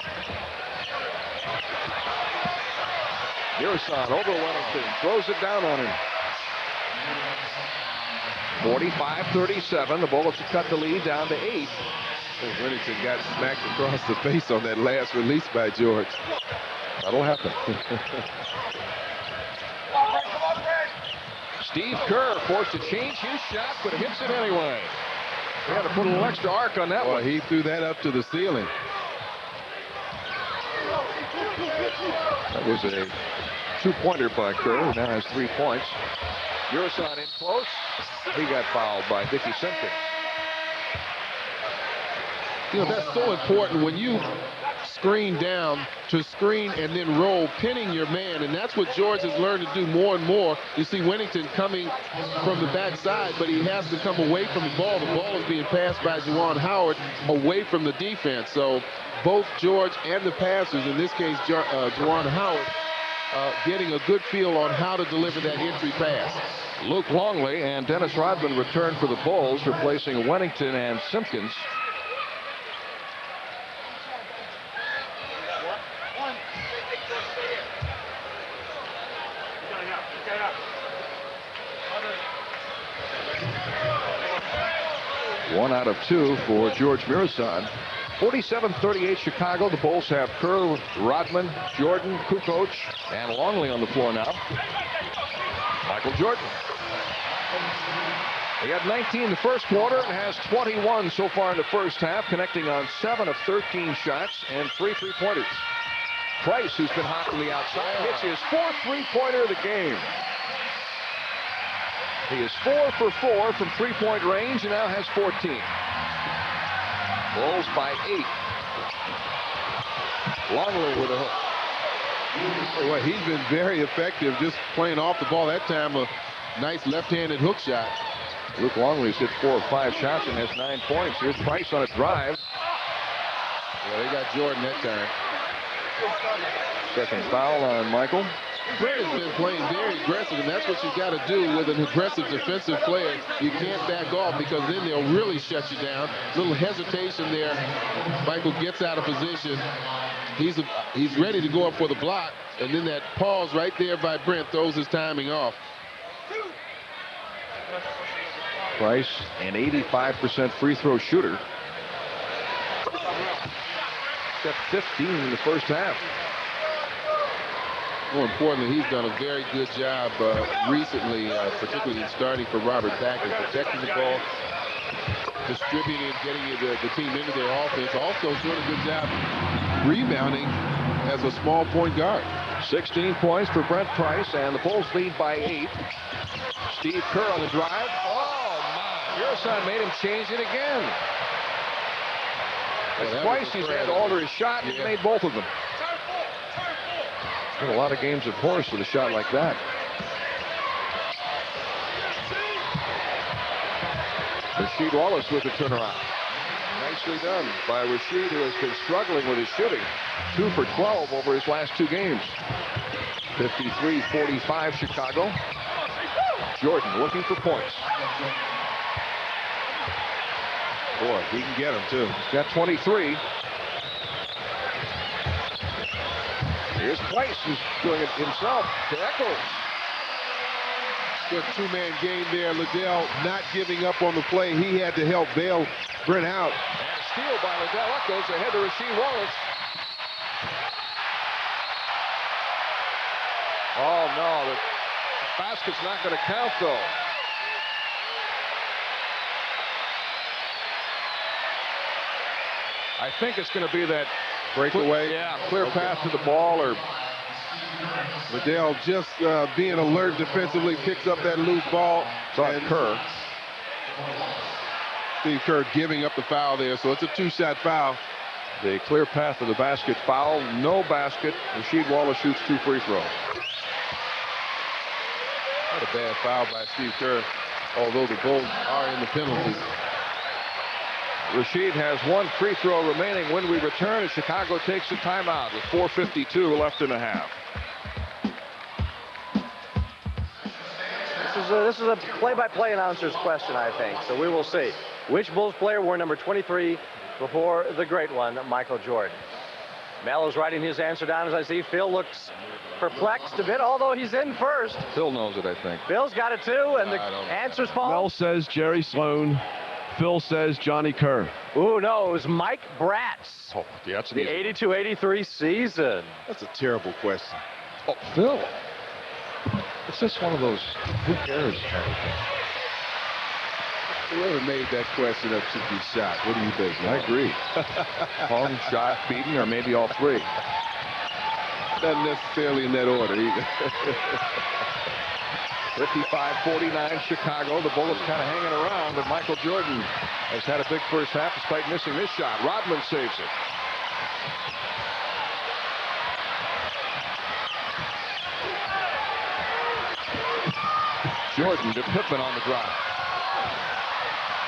Muresan over Wennington, throws it down on him. 45-37. The Bullets have cut the lead down to 8. Wennington got smacked across the face on that last release by George. That'll happen. Steve Kerr forced to change his shot, but hits it anyway. He had to put a little extra arc on that one. He threw that up to the ceiling. That was a two-pointer by Kerr, who now has 3 points. Muresan in close. He got fouled by Dickie Simpkins. You know, that's so important when you screen down to screen and then roll, pinning your man, and that's what George has learned to do more and more. You see Wennington coming from the backside, but he has to come away from the ball. The ball is being passed by Juwan Howard away from the defense. So both George and the passers, in this case Juwan Howard, getting a good feel on how to deliver that entry pass. Luke Longley and Dennis Rodman return for the Bulls, replacing Wennington and Simpkins. One out of 2 for George Muresan. 47-38 Chicago. The Bulls have Kerr, Rodman, Jordan, Kukoc, and Longley on the floor now. Michael Jordan. He had 19 in the first quarter and has 21 so far in the first half, connecting on 7 of 13 shots and 3 3-pointers. Price, who's been hot from the outside, hits his 4th 3-pointer of the game. He is 4 for 4 from 3-point range and now has 14. Bulls by 8. Longley with a hook. Well, he's been very effective just playing off the ball. That time a nice left-handed hook shot. Luke Longley's hit 4 or 5 shots and has 9 points. Here's Price on a drive. Yeah, they got Jordan that time. Second foul on Michael. Brent has been playing very aggressive, and that's what you got to do with an aggressive defensive player. You can't back off because then they'll really shut you down. Little hesitation there. Michael gets out of position. He's ready to go up for the block, and then that pause right there by Brent throws his timing off. Price, an 85% free throw shooter. Got 15 in the first half. More importantly, he's done a very good job recently, particularly in starting for Robert Thacker, protecting the ball, distributing, getting the team into their offense. Also doing a good job rebounding as a small point guard. 16 points for Brent Price, and the Bulls lead by 8. Steve Kerr on the drive. Oh, my. Muresan made him change it again. That's twice he's had to alter his shot, and he made both of them. Been a lot of games of course with a shot like that. Rasheed Wallace with the turnaround. Nicely done by Rasheed, who has been struggling with his shooting. 2 for 12 over his last 2 games. 53-45 Chicago. Jordan looking for points. Boy, he can get them too. He's got 23. Here's Price, who's doing it himself to Echols. Good 2-man game there. Liddell not giving up on the play. He had to help bail Brent out. And a steal by Liddell Echols ahead to Rasheed Wallace. Oh, no, the basket's not going to count, though. I think it's going to be that breakaway. Clear pass to the ball, or Liddell just being alert defensively, picks up that loose ball. and Kerr. Steve Kerr giving up the foul there, so it's a 2-shot foul. The clear path to the basket, foul, no basket. Rasheed Wallace shoots 2 free throws. Not a bad foul by Steve Kerr, although the Bulls are in the penalty. Rasheed has 1 free throw remaining when we return, and Chicago takes a timeout with 4:52 left in the half. This is a play-by-play announcer's question, I think. So we will see. Which Bulls player wore number 23 before the great one, Michael Jordan? Mel is writing his answer down as I see. Phil looks perplexed a bit, although he's in first. Phil knows it, I think. Phil's got it too, and the answer's Paul. Mel says Jerry Sloan. Phil says Johnny Kerr. Who knows? Mike Bratz. Oh, yeah, that's The 82-83 season. That's a terrible question. Oh, Phil. It's just one of those who cares kind of things. Whoever made that question up should be shot. What do you think, man? I agree. Hung, shot, beaten, or maybe all 3. Not necessarily in that order either. 55-49 Chicago. The Bullets kind of hanging around, but Michael Jordan has had a big first half despite missing this shot. Rodman saves it. Jordan to Pippen on the drive.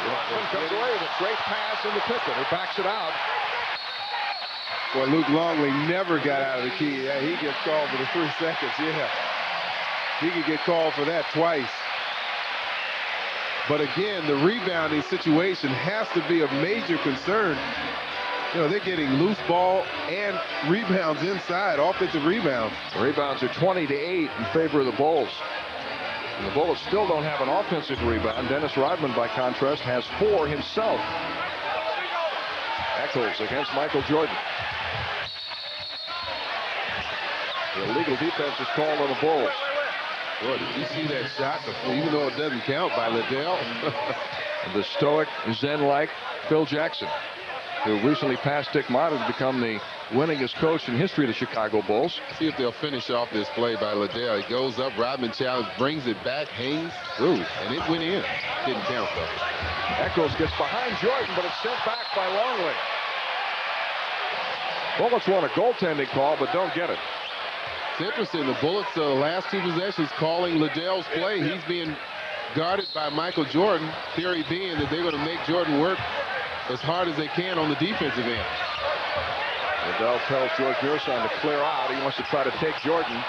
Rodman comes away with a great pass into Pippen, who backs it out. Boy, Luke Longley never got out of the key. Yeah, he gets called for the 3 seconds. Yeah. He could get called for that twice. But again, the rebounding situation has to be a major concern. You know, they're getting loose ball and rebounds inside, offensive rebounds. The rebounds are 20-8 in favor of the Bulls. And the Bullets still don't have an offensive rebound. Dennis Rodman, by contrast, has 4 himself. Echols against Michael Jordan. The illegal defense is called on the Bulls. Boy, did you see that shot? Even though it doesn't count by Liddell. The stoic, zen-like Phil Jackson, who recently passed Dick Mott to become the winningest coach in history of the Chicago Bulls. See if they'll finish off this play by Liddell. He goes up, Rodman challenge, brings it back, hangs through, and it went in. Didn't count, though. Echols gets behind Jordan, but it's sent back by Longley. Bullets want a goaltending call, but don't get it. It's interesting. The Bullets, the last 2 possessions, calling Liddell's play. He's being guarded by Michael Jordan. Theory being that they're going to make Jordan work as hard as they can on the defensive end. Liddell tells George Muresan to clear out. He wants to try to take Jordan.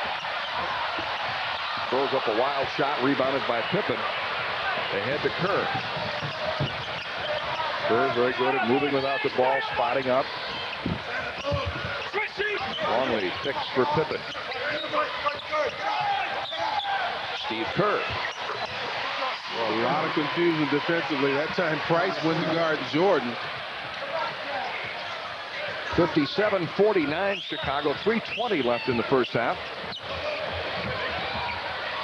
Throws up a wild shot, rebounded by Pippen. They head to Kerr. Kerr very good at moving without the ball, spotting up. Longley picks for Pippen. Steve Kerr. Well, a lot of confusion defensively. That time Price went to guard Jordan. 57-49 Chicago. 3:20 left in the first half.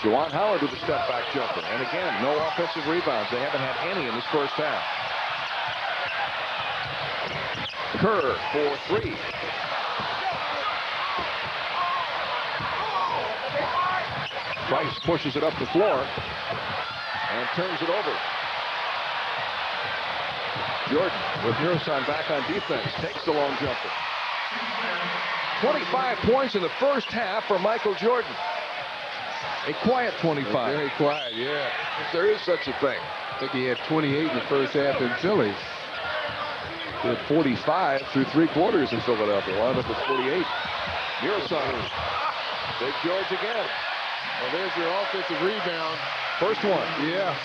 Juwan Howard with a step back jumper. And again, no offensive rebounds. They haven't had any in this first half. Kerr for 3. Price pushes it up the floor and turns it over. Jordan with Muresan back on defense takes the long jumper. 25 points in the first half for Michael Jordan. A quiet 25. Very quiet, yeah. If there is such a thing. I think he had 28 in the first half in Philly. He had 45 through 3 quarters in Philadelphia. Wound up with 48. Muresan. Big George again. Well, there's your offensive rebound. First one. Yeah.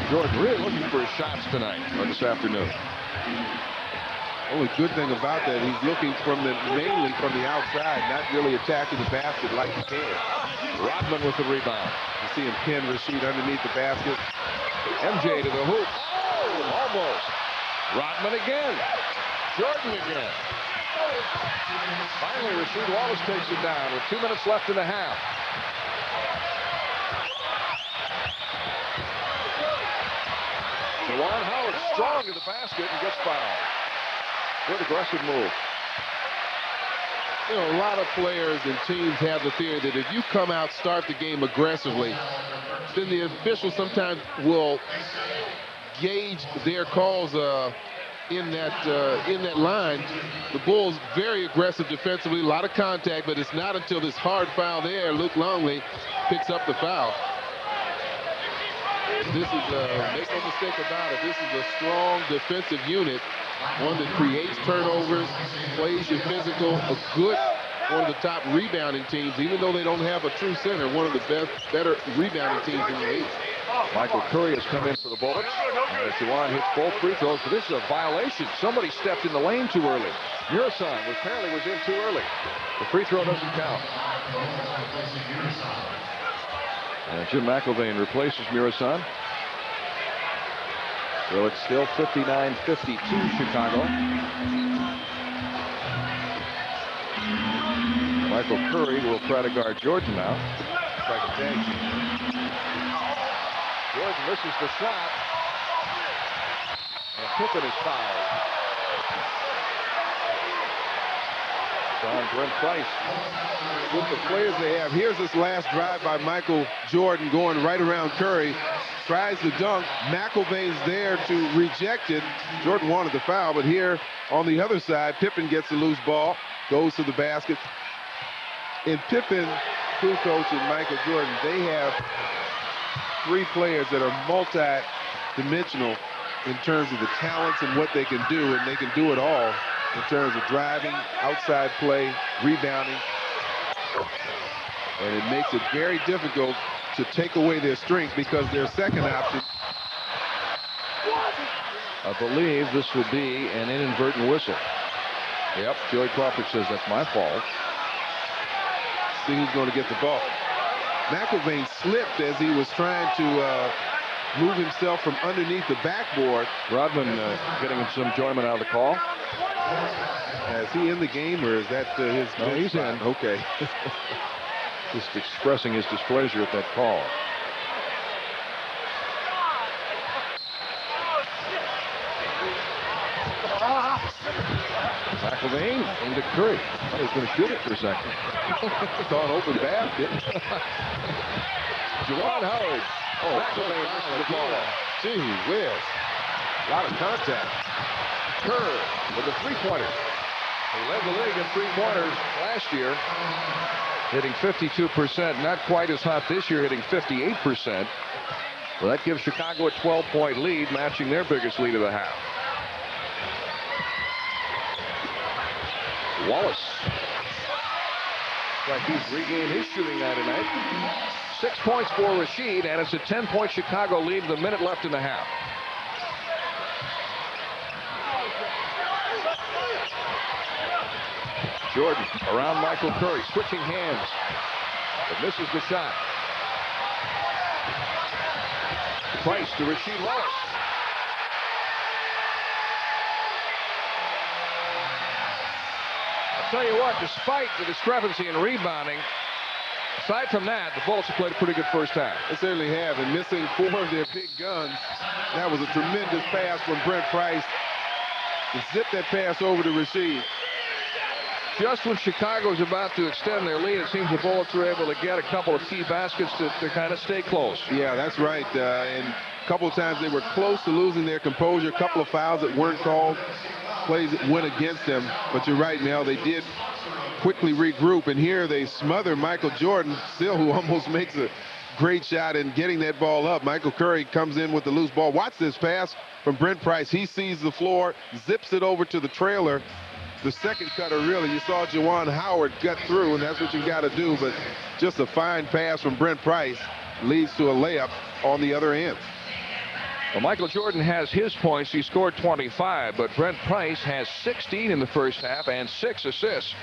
Jordan really looking for his shots tonight, or this afternoon. Only good thing about that, he's looking mainly from the outside, not really attacking the basket like he can. Rodman with the rebound. You see him pin Rasheed underneath the basket. MJ to the hoop. Oh, almost. Rodman again. Jordan again. Finally, Rasheed Wallace takes it down with 2 minutes left in the half. Juwan Howard strong to the basket and gets fouled. Good aggressive move. You know, a lot of players and teams have the theory that if you come out, start the game aggressively, then the officials sometimes will gauge their calls in that line. The Bulls very aggressive defensively, a lot of contact, but it's not until this hard foul there, Luke Longley picks up the foul. This is, make no mistake about it, this is a strong defensive unit, one that creates turnovers, plays you physical, one of the top rebounding teams, even though they don't have a true center, one of the better rebounding teams in the league. Michael Curry has come in for the Bullets. Juwan hits both free throws, but this is a violation. Somebody stepped in the lane too early. Muresan apparently was in too early. The free throw doesn't count. And Jim McElvain replaces Muresan. So it's still 59-52 Chicago. Michael Curry will try to guard Jordan now. Jordan misses the shot. And Pippen is fouled. On Brent Price. With the players they have, here's this last drive by Michael Jordan going right around Curry. Tries to dunk. McElvain's there to reject it. Jordan wanted the foul, but here on the other side, Pippen gets the loose ball, goes to the basket. And Pippen, Kukoc, and Michael Jordan, they have three players that are multi-dimensional in terms of the talents and what they can do, and they can do it all in terms of driving, outside play, rebounding. And it makes it very difficult to take away their strength because their second option. I believe this would be an inadvertent whistle. Yep, Joey Crawford says that's my fault. See who's going to get the ball. McElvain slipped as he was trying to move himself from underneath the backboard. Rodman getting some enjoyment out of the call. Is he in the game, or is that his? No, he's spot? in. Okay. Just expressing his displeasure at that call. McElvain into Curry. I was going to shoot it for a second. Saw an open basket. Juwan Howard. Oh, McElvain misses the ball. Gee whiz. A lot of contact. Kerr with the three-pointer. He led the league in three-pointers last year, hitting 52%. Not quite as hot this year, hitting 58%. Well, that gives Chicago a 12-point lead, matching their biggest lead of the half. Wallace. Like he's regained his shooting night tonight. 6 points for Rasheed, and it's a 10-point Chicago lead with a minute left in the half. Jordan around Michael Curry, switching hands, but misses the shot. Price to Rasheed Wallace. I'll tell you what, despite the discrepancy in rebounding, aside from that, the Bullets have played a pretty good first half. They certainly have, and missing four of their big guns. That was a tremendous pass from Brent Price to zip that pass over to Rasheed. Just when Chicago's about to extend their lead, it seems the Bullets were able to get a couple of key baskets to kind of stay close. Yeah, that's right. And a couple of times they were close to losing their composure. A couple of fouls that weren't called, plays that went against them. But you're right, Mel, they did quickly regroup. And here they smother Michael Jordan, still, who almost makes a great shot in getting that ball up. Michael Curry comes in with the loose ball. Watch this pass from Brent Price. He sees the floor, zips it over to the trailer. The second cutter, really, you saw Juwan Howard gut through, and that's what you got to do. But just a fine pass from Brent Price leads to a layup on the other end. Well, Michael Jordan has his points. He scored 25, but Brent Price has 16 in the first half and 6 assists.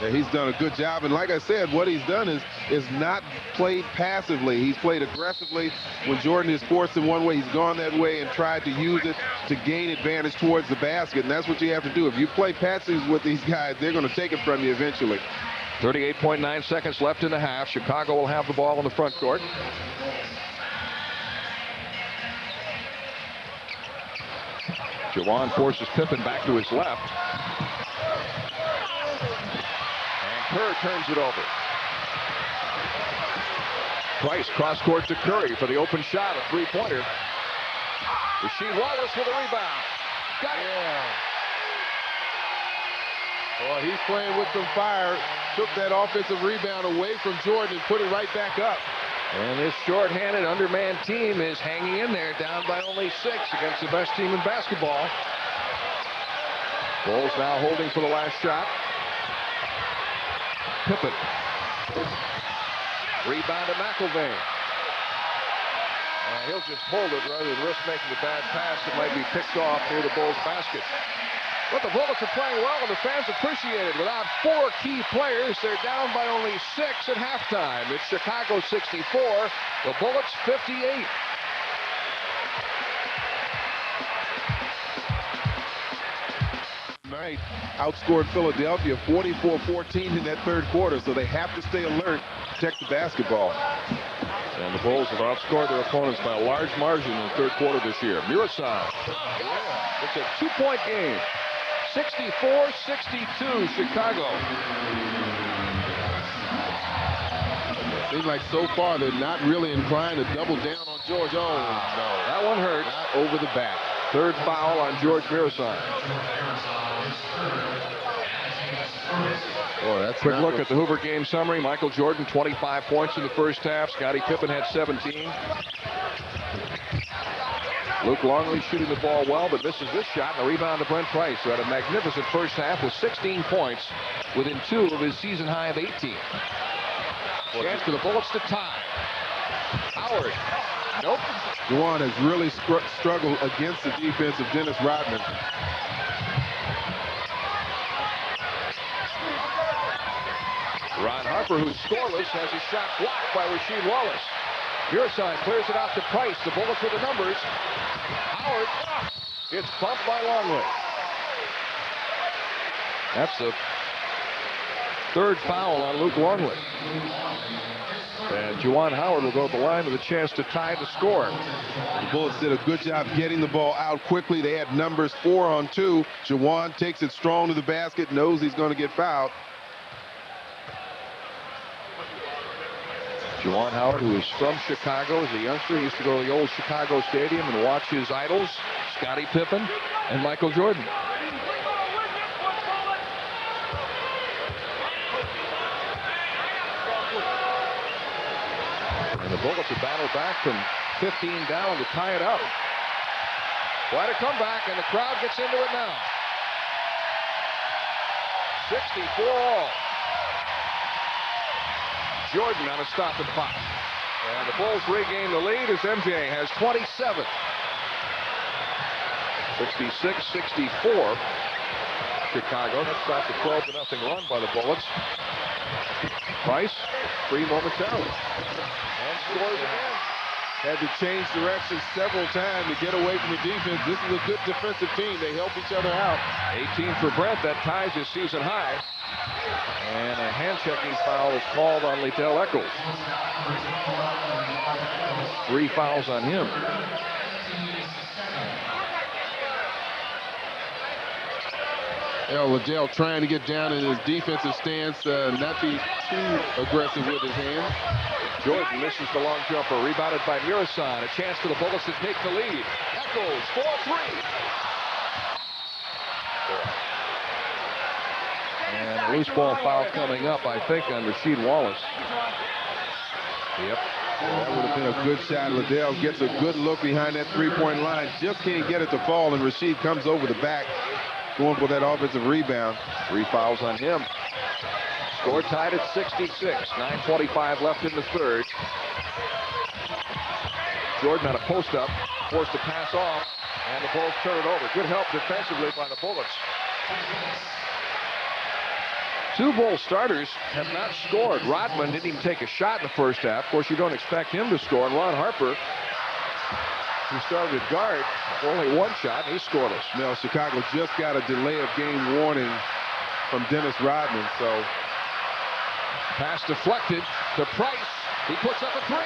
Yeah, he's done a good job, and like I said, what he's done is not played passively. He's played aggressively. When Jordan is forced in one way, he's gone that way and tried to use it to gain advantage towards the basket, and that's what you have to do. If you play passive with these guys, they're going to take it from you eventually. 38.9 seconds left in the half. Chicago will have the ball in the front court. Juwan forces Pippen back to his left. And Kerr turns it over. Price cross court to Curry for the open shot, a three-pointer. Rasheed Wallace with a rebound. Got it. Yeah. Well, he's playing with some fire. Took that offensive rebound away from Jordan and put it right back up. And this short-handed, undermanned team is hanging in there, down by only 6 against the best team in basketball. Bulls now holding for the last shot. Pippen. Rebound to McElvain. He'll just hold it rather than risk making a bad pass that might be picked off near the Bulls basket. But the Bullets are playing well, and the fans appreciate it. Without 4 key players, they're down by only 6 at halftime. It's Chicago 64, the Bullets 58. Tonight, outscored Philadelphia 44-14 in that third quarter, so they have to stay alert, protect the basketball. And the Bulls have outscored their opponents by a large margin in the third quarter this year. Muresan. Yeah, it's a 2-point game. 64-62 Chicago. Seems like so far they're not really inclined to double down on George. Oh, no. That one hurt. Not over the back. Third foul on George Muresan. Boy, that's Quick look at the Hoover game summary. Michael Jordan, 25 points in the first half. Scottie Pippen had 17. Luke Longley shooting the ball well, but misses this shot, and a rebound to Brent Price, who had a magnificent first half with 16 points within 2 of his season high of 18. Chance for the Bullets to tie. Howard. Nope. Juwan has really struggled against the defense of Dennis Rodman. Ron Harper, who's scoreless, has his shot blocked by Rasheed Wallace. Muresan clears it out to Price. The Bullets with the numbers. Howard gets bumped by Longley. That's the third foul on Luke Longley. And Juwan Howard will go to the line with a chance to tie the score. The Bullets did a good job getting the ball out quickly. They had numbers 4 on 2. Juwan takes it strong to the basket, knows he's going to get fouled. Juwan Howard, who is from Chicago, as a youngster, he used to go to the old Chicago Stadium and watch his idols, Scottie Pippen and Michael Jordan. And the Bullets have battled back from 15 down to tie it up. Quite a comeback, and the crowd gets into it now. 64 all. Jordan on a stop and pop. And the Bulls regain the lead as MJ has 27. 66-64. Chicago. That stopped a 12-0 run by the Bullets. Price free momentarily. And scores again. Had to change direction several times to get away from the defense. This is a good defensive team. They help each other out. 18 for Brent. That ties his season high. And a hand-checking foul is called on Liddell Eccles. 3 fouls on him. Liddell trying to get down in his defensive stance, not be too aggressive with his hands. Jordan misses the long jumper, rebounded by Muresan. A chance for the Bullets to take the lead. Eccles, 4-3. And a loose ball foul coming up, I think, on Rasheed Wallace. Yep. That would have been a good shot. Liddell gets a good look behind that three-point line. Just can't get it to fall, and Rasheed comes over the back, going for that offensive rebound. 3 fouls on him. Score tied at 66. 9:25 left in the third. Jordan on a post-up, forced to pass off, and the Bulls turn it over. Good help defensively by the Bullets. 2 Bull starters have not scored. Rodman didn't even take a shot in the first half. Of course, you don't expect him to score. And Ron Harper, who started at guard, only 1 shot, and he's scoreless. Now, Chicago just got a delay of game warning from Dennis Rodman, so. Pass deflected to Price. He puts up a 3.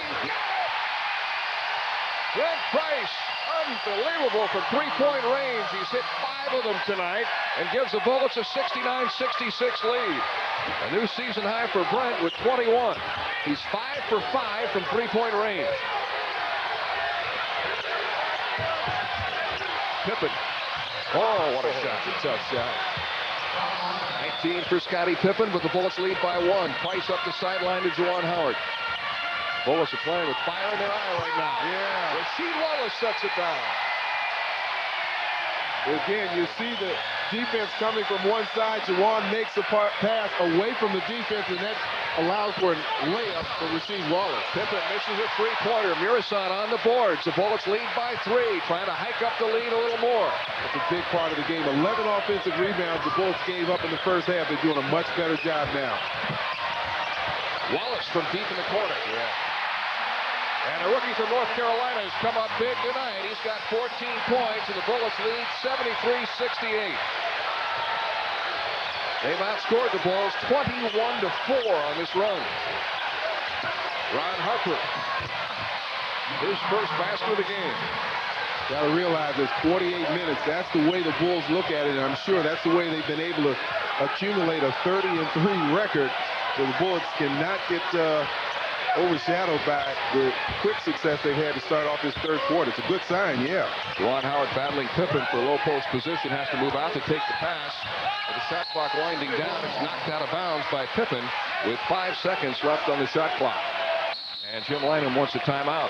Brent Price, unbelievable from three-point range. He's hit 5 of them tonight and gives the Bullets a 69-66 lead. A new season high for Brent with 21. He's 5 for 5 from three-point range. Pippen. Oh, what a shot. That's a tough shot. 19 for Scottie Pippen, but the Bullets lead by 1. Price up the sideline to Juwan Howard. Bullets are playing with fire in their eye right now. Yeah. Rasheed Wallace sets it down. Again, you see the defense coming from one side. Juwan makes a pass away from the defense, and that allows for a layup for Rasheed Wallace. Pippen misses a three-pointer. Muresan on the boards. The Bullets lead by 3, trying to hike up the lead a little more. That's a big part of the game. 11 offensive rebounds the Bullets gave up in the first half. They're doing a much better job now. Wallace from deep in the corner. And a rookie from North Carolina has come up big tonight. He's got 14 points, and the Bullets lead 73-68. They've outscored the Bulls 21-4 on this run. Ron Harper, his first basket of the game. Got to realize it's 48 minutes. That's the way the Bulls look at it, and I'm sure that's the way they've been able to accumulate a 30-3 record. So the Bullets cannot get overshadowed by the quick success they've had to start off this third quarter. It's a good sign, yeah. Juwan Howard battling Pippen for low post position, has to move out to take the pass. With the shot clock winding down, it's knocked out of bounds by Pippen with 5 seconds left on the shot clock. And Jim Lanham wants a timeout.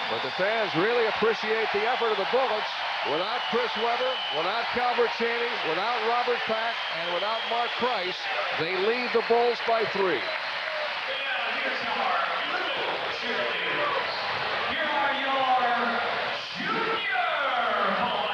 But the fans really appreciate the effort of the Bullets. Without Chris Webber, without Calvert Chaney, without Robert Pack, and without Mark Price, they lead the Bulls by 3. Here are your Junior Bullets.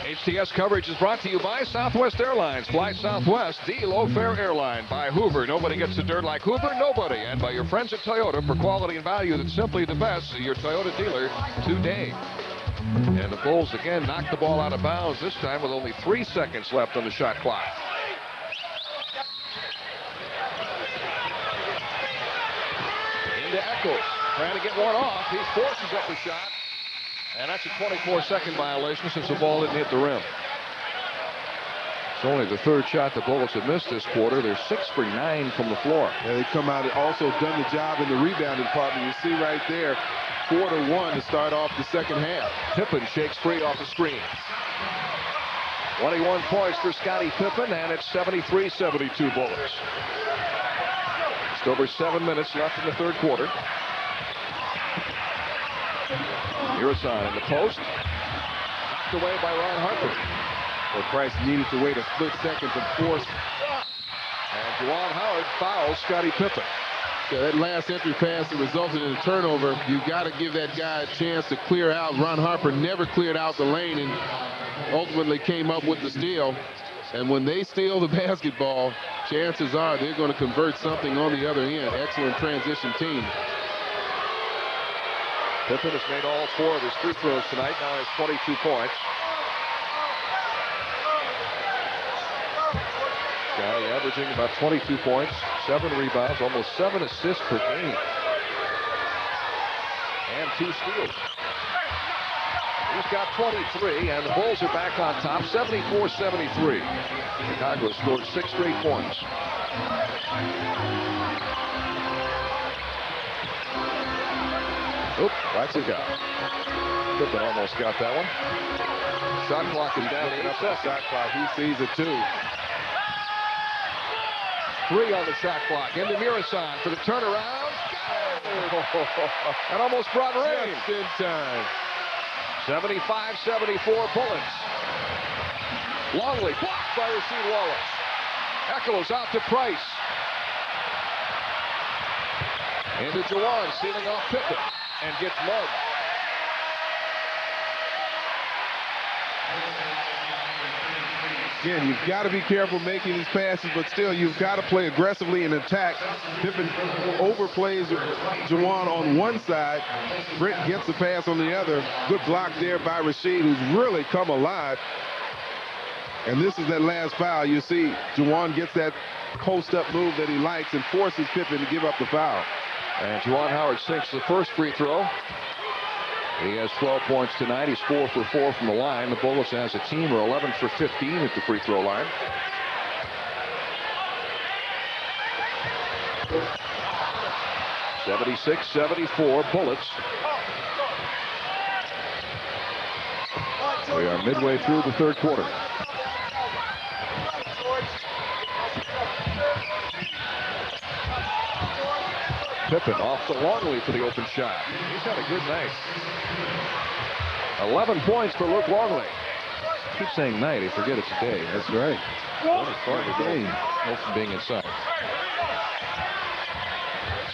HTS coverage is brought to you by Southwest Airlines. Fly Southwest, the low-fare airline. By Hoover, nobody gets the dirt like Hoover, nobody. And by your friends at Toyota for quality and value that's simply the best. See your Toyota dealer today. And the Bulls again knocked the ball out of bounds, this time with only 3 seconds left on the shot clock. Into Echols, trying to get one off. He forces up the shot. And that's a 24-second violation since the ball didn't hit the rim. It's only the 3rd shot the Bullets have missed this quarter. They're 6 for 9 from the floor. Yeah, they come out and also done the job in the rebounding department. You see right there, 4-1 to start off the second half. Pippen shakes free off the screen. 21 points for Scottie Pippen, and it's 73-72 Bullets. Just over 7 minutes left in the 3rd quarter. Muresan in the post. Knocked away by Ron Harper. Well, Price needed to wait a split second to force. And Juwan Howard fouls Scottie Pippen. Yeah, that last entry pass that resulted in a turnover, you got to give that guy a chance to clear out. Ron Harper never cleared out the lane and ultimately came up with the steal. And when they steal the basketball, chances are they're going to convert something on the other end. Excellent transition team. Pippen has made all 4 of his free throws tonight. Now has 22 points. Scottie averaging about 22 points, 7 rebounds, almost 7 assists per game. And 2 steals. He's got 23, and the Bulls are back on top, 74-73. Chicago scored 6 straight points. Oop, watch it go. Pippen almost got that one. Shot clock is down to 8 seconds. Shot clock, he sees it too. 3 on the shot clock. Into Muresan for the turnaround. That almost brought rain. Just in time. 75-74 Bullets. Longley blocked by Rasheed Wallace. Echols out to Price. Into Juwan, stealing off Pippen. And gets mugged. Again, you've got to be careful making these passes, but still, you've got to play aggressively and attack. Pippen overplays Juwan on one side. Brent gets the pass on the other. Good block there by Rasheed, who's really come alive. And this is that last foul. You see, Juwan gets that post-up move that he likes and forces Pippen to give up the foul. And Juwan Howard sinks the first free throw. He has 12 points tonight. He's 4 for 4 from the line. The Bullets as a team are 11 for 15 at the free throw line. (76-74) Bullets. We are midway through the third quarter. Pippen off to Longley for the open shot. He's had a good night. 11 points for Luke Longley. I keep saying night, I forget it's a day. That's right. Start the game. No from being inside.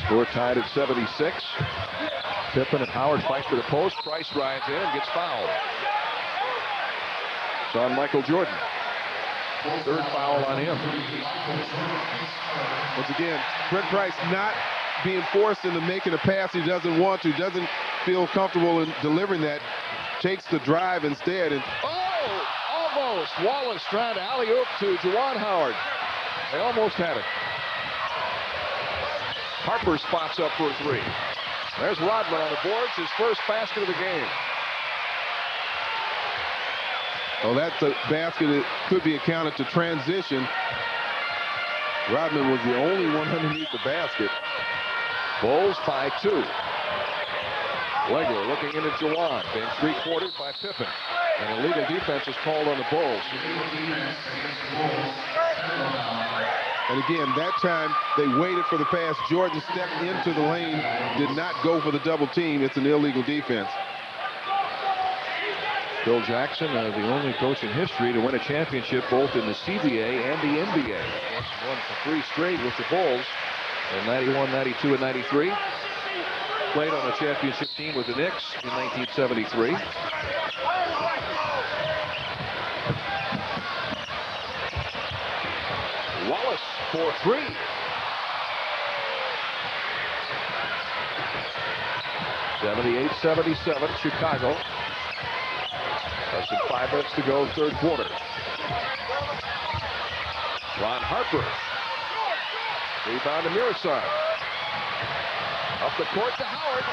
Score tied at 76. Pippen and Howard fight for the post. Price rides in and gets fouled. It's on Michael Jordan. Third foul on him. Once again, Brent Price not being forced into making a pass he doesn't want to, doesn't feel comfortable in delivering that, takes the drive instead. And almost. Wallace trying to alley-oop to Juwan Howard. They almost had it. Harper spots up for a three. There's Rodman on the boards, his first basket of the game. Well, that's a basket that could be accounted to transition. Rodman was the only one underneath the basket. Bulls by 2. Legler looking in at Juwan, being three-quartered by Pippen. An illegal defense is called on the Bulls. And again, that time they waited for the pass. Jordan stepped into the lane, did not go for the double team. It's an illegal defense. Phil Jackson, the only coach in history to win a championship both in the CBA and the NBA. He's won for 3 straight with the Bulls in 91, 92, and 93. Played on a championship team with the Knicks in 1973. Wallace for 3. (78-77) Chicago. Less than 5 minutes to go, third quarter. Ron Harper. Rebound to Muresan. Up the court to Howard.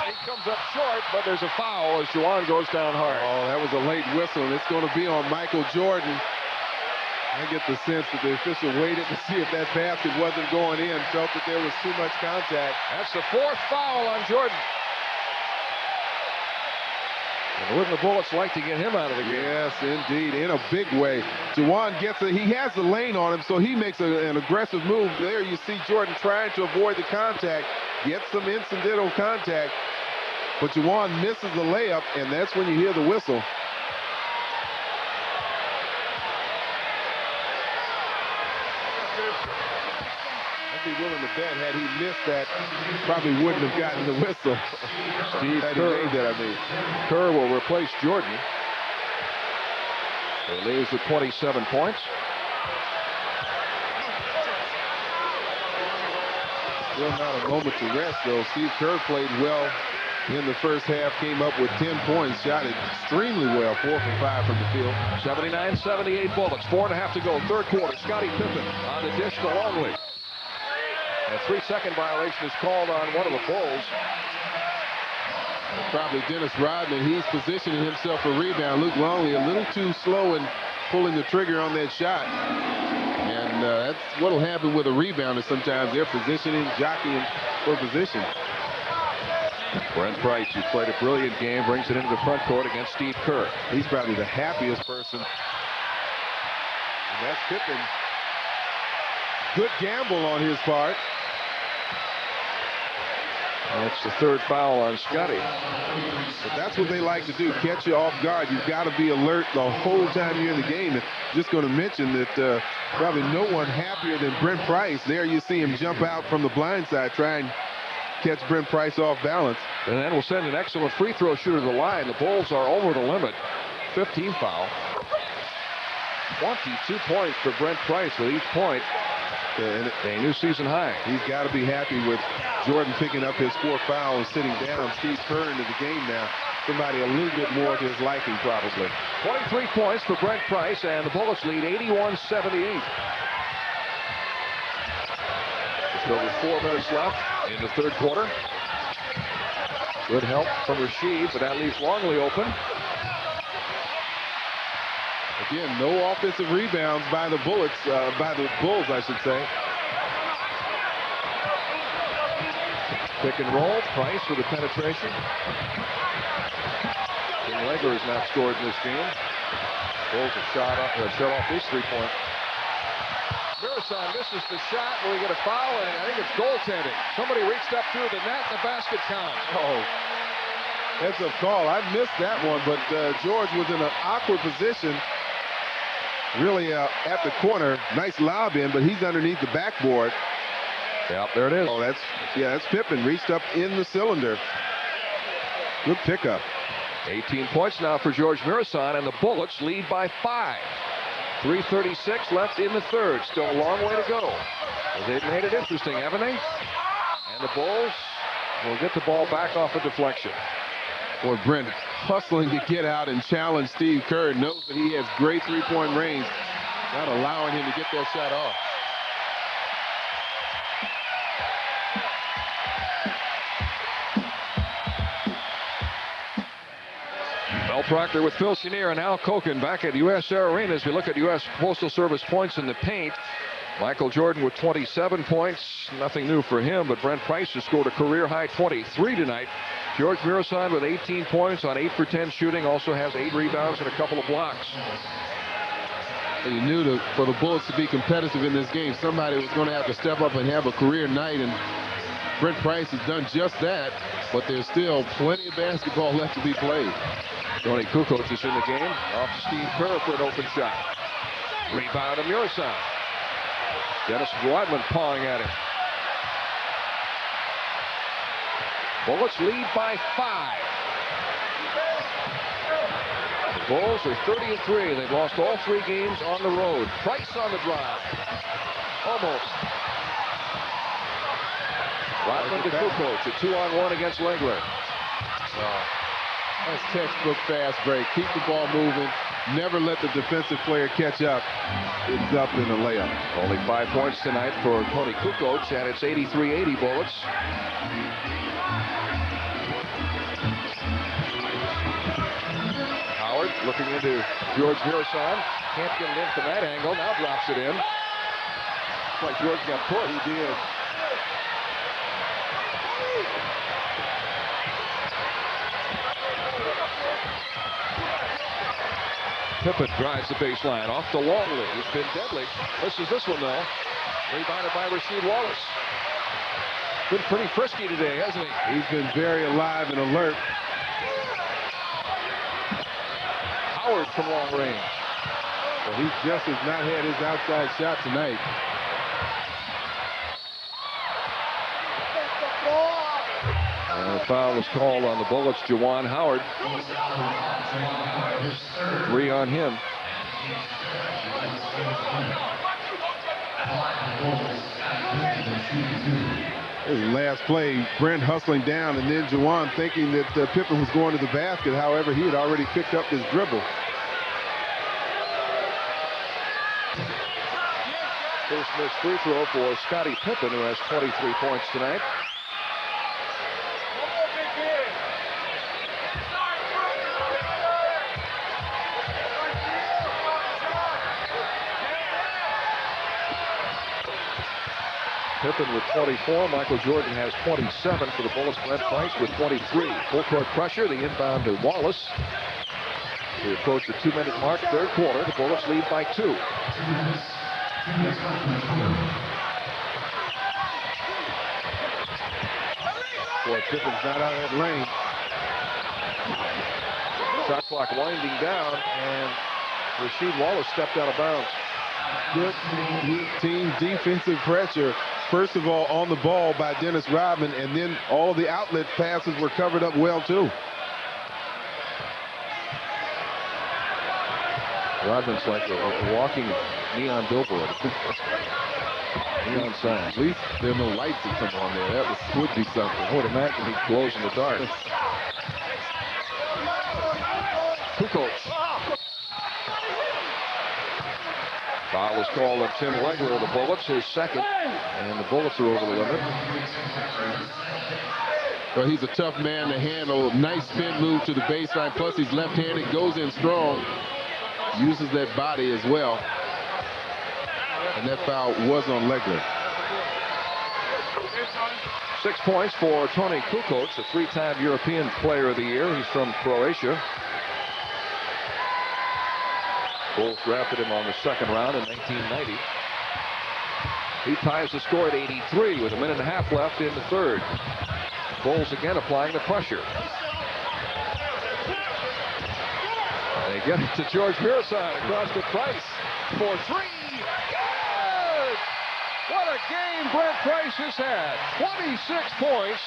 He comes up short, but there's a foul as Juwan goes down hard. Oh, that was a late whistle, and it's going to be on Michael Jordan. I get the sense that the official waited to see if that basket wasn't going in, felt that there was too much contact. That's the 4th foul on Jordan. And wouldn't the Bullets like to get him out of the game? Yes, indeed, in a big way. Juwan gets it. He has the lane on him, so he makes an aggressive move. There you see Jordan trying to avoid the contact, gets some incidental contact, but Juwan misses the layup, and that's when you hear the whistle. I'd be willing to bet had he missed that, probably wouldn't have gotten the whistle. Steve Kerr, Kerr will replace Jordan. He leaves with 27 points. Still not a moment to rest, though. Steve Kerr played well in the first half, came up with 10 points, shot it extremely well, 4 for 5 from the field. 79-78 Bullets, 4.5 to go, third quarter. Scottie Pippen on the dish to Longley. A 3-second violation is called on one of the Bulls. Probably Dennis Rodman. He's positioning himself for rebound. Luke Longley a little too slow in pulling the trigger on that shot. And that's what will happen with a rebounder sometimes. They're positioning, jockeying for position. Brent Price, who's played a brilliant game, brings it into the front court against Steve Kerr. He's probably the happiest person. And that's Pippen. Good gamble on his part. That's the 3rd foul on Scottie. But that's what they like to do, catch you off guard. You've got to be alert the whole time you're in the game. And just going to mention that probably no one happier than Brent Price. There you see him jump out from the blind side, try and catch Brent Price off balance. And then we'll send an excellent free throw shooter to the line. The Bulls are over the limit. 15 foul. 22 points for Brent Price with each point. And a new season high. He's got to be happy with Jordan picking up his 4th foul and sitting down. Steve Kerr into the game now. Somebody a little bit more to his liking, probably. 23 points for Brent Price, and the Bullets lead 81-78. So with 4 minutes left in the third quarter. Good help from Rasheed, but that leaves Longley open. Again, no offensive rebounds by the Bulls, I should say. Pick and roll. Price with the penetration. Legler has not scored in this game. Bulls have shut off his three-point. Muresan misses the shot. Will he get a foul? And I think it's goaltending. Somebody reached up through the net, and the basket counts. Oh, that's a call. I missed that one, but George was in an awkward position. Really at the corner. Nice lob in, but he's underneath the backboard. Yep, there it is. Oh, that's Pippen. Reached up in the cylinder. Good pickup. 18 points now for George Muresan, and the Bullets lead by 5. 3:36 left in the third. Still a long way to go. Well, they've made it interesting, haven't they? And the Bulls will get the ball back off a deflection. Boy, Brent hustling to get out and challenge Steve Kerr. Knows that he has great three-point range. Not allowing him to get that shot off. Mel Proctor with Phil Chenier and Al Koken back at U.S. Air Arena as we look at U.S. Postal Service points in the paint. Michael Jordan with 27 points. Nothing new for him, but Brent Price has scored a career-high 23 tonight. George Muresan with 18 points on 8 for 10 shooting. Also has 8 rebounds and a couple of blocks. You knew for the Bulls to be competitive in this game, somebody was going to have to step up and have a career night, and Brent Price has done just that, but there's still plenty of basketball left to be played. Tony Kukoc is in the game. Off to Steve Kerr for an open shot. Rebound to Muresan. Dennis Rodman pawing at him. Bullets lead by 5. The Bulls are 30-3. They've lost all 3 games on the road. Price on the drive. Almost. Rodman to Kukoc. A 2-on-1 against Legler. That's textbook fast break. Keep the ball moving. Never let the defensive player catch up. It's up in a layup. Only 5 points tonight for Tony Kukoc, and it's 83-80 Bullets. Howard looking into George Muresan. Can't get it in from that angle. Now drops it in. Looks like George got pushed. He did. Pippen drives the baseline off to Longley. He's been deadly. Misses this one, though. Rebounded by Rasheed Wallace. Been pretty frisky today, hasn't he? He's been very alive and alert. Howard from long range. Well, he just has not had his outside shot tonight. And a foul was called on the Bullets. Juwan Howard. 3 on him. His last play, Brent hustling down, and then Juwan thinking that Pippen was going to the basket. However, he had already picked up his dribble. First missed free throw for Scottie Pippen, who has 23 points tonight. Pippen with 24. Michael Jordan has 27 for the Bullets. Brent Price with 23. Full court pressure. The inbound to Wallace. We approach the 2-minute mark, third quarter. The Bullets lead by 2. Boy, Pippen's not out of that lane. Shot clock winding down, and Rasheed Wallace stepped out of bounds. Good team defensive pressure. First of all, on the ball by Dennis Rodman, and then all of the outlet passes were covered up well, too. Rodman's like a walking neon billboard. Neon signs. At least there are no lights that come on there. That would be something. I would imagine he glows in the dark. Kukoc. Foul is called on Tim Legler of the Bullets, his second, and the Bullets are over the limit. Well, he's a tough man to handle. Nice spin move to the baseline, plus he's left-handed, goes in strong, uses that body as well. And that foul was on Legler. 6 points for Toni Kukoc, a 3-time European Player of the Year. He's from Croatia. Bulls drafted him on the second round in 1990. He ties the score at 83 with a minute and a half left in the third. Bulls again applying the pressure. They get it to George Muresan across to Price for three. Good! What a game Brent Price has had. 26 points,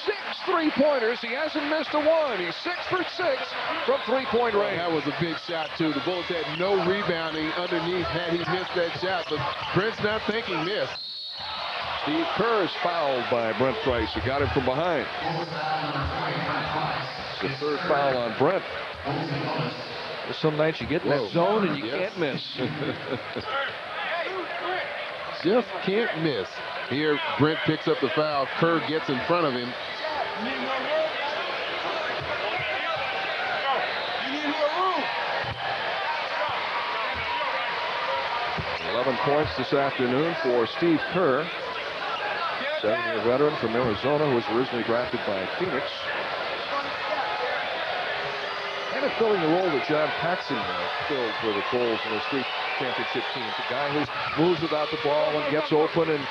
6 3-pointers. He hasn't missed a one. He's 6 for 6 from three-point range. That was a big shot, too. The Bulls had no rebounding underneath had he missed that shot, but Brent's not thinking miss. Steve Kerr is fouled by Brent Price, who got him from behind. It's the third foul on Brent. Some nights you get in that zone and you can't miss. Just can't miss. Here, Brent picks up the foul. Kerr gets in front of him. 11 points this afternoon for Steve Kerr, 7-year veteran from Arizona who was originally drafted by Phoenix. Kind of filling the role that John Paxson filled for the Bulls in those three championship teams. A guy who moves without the ball and gets open, and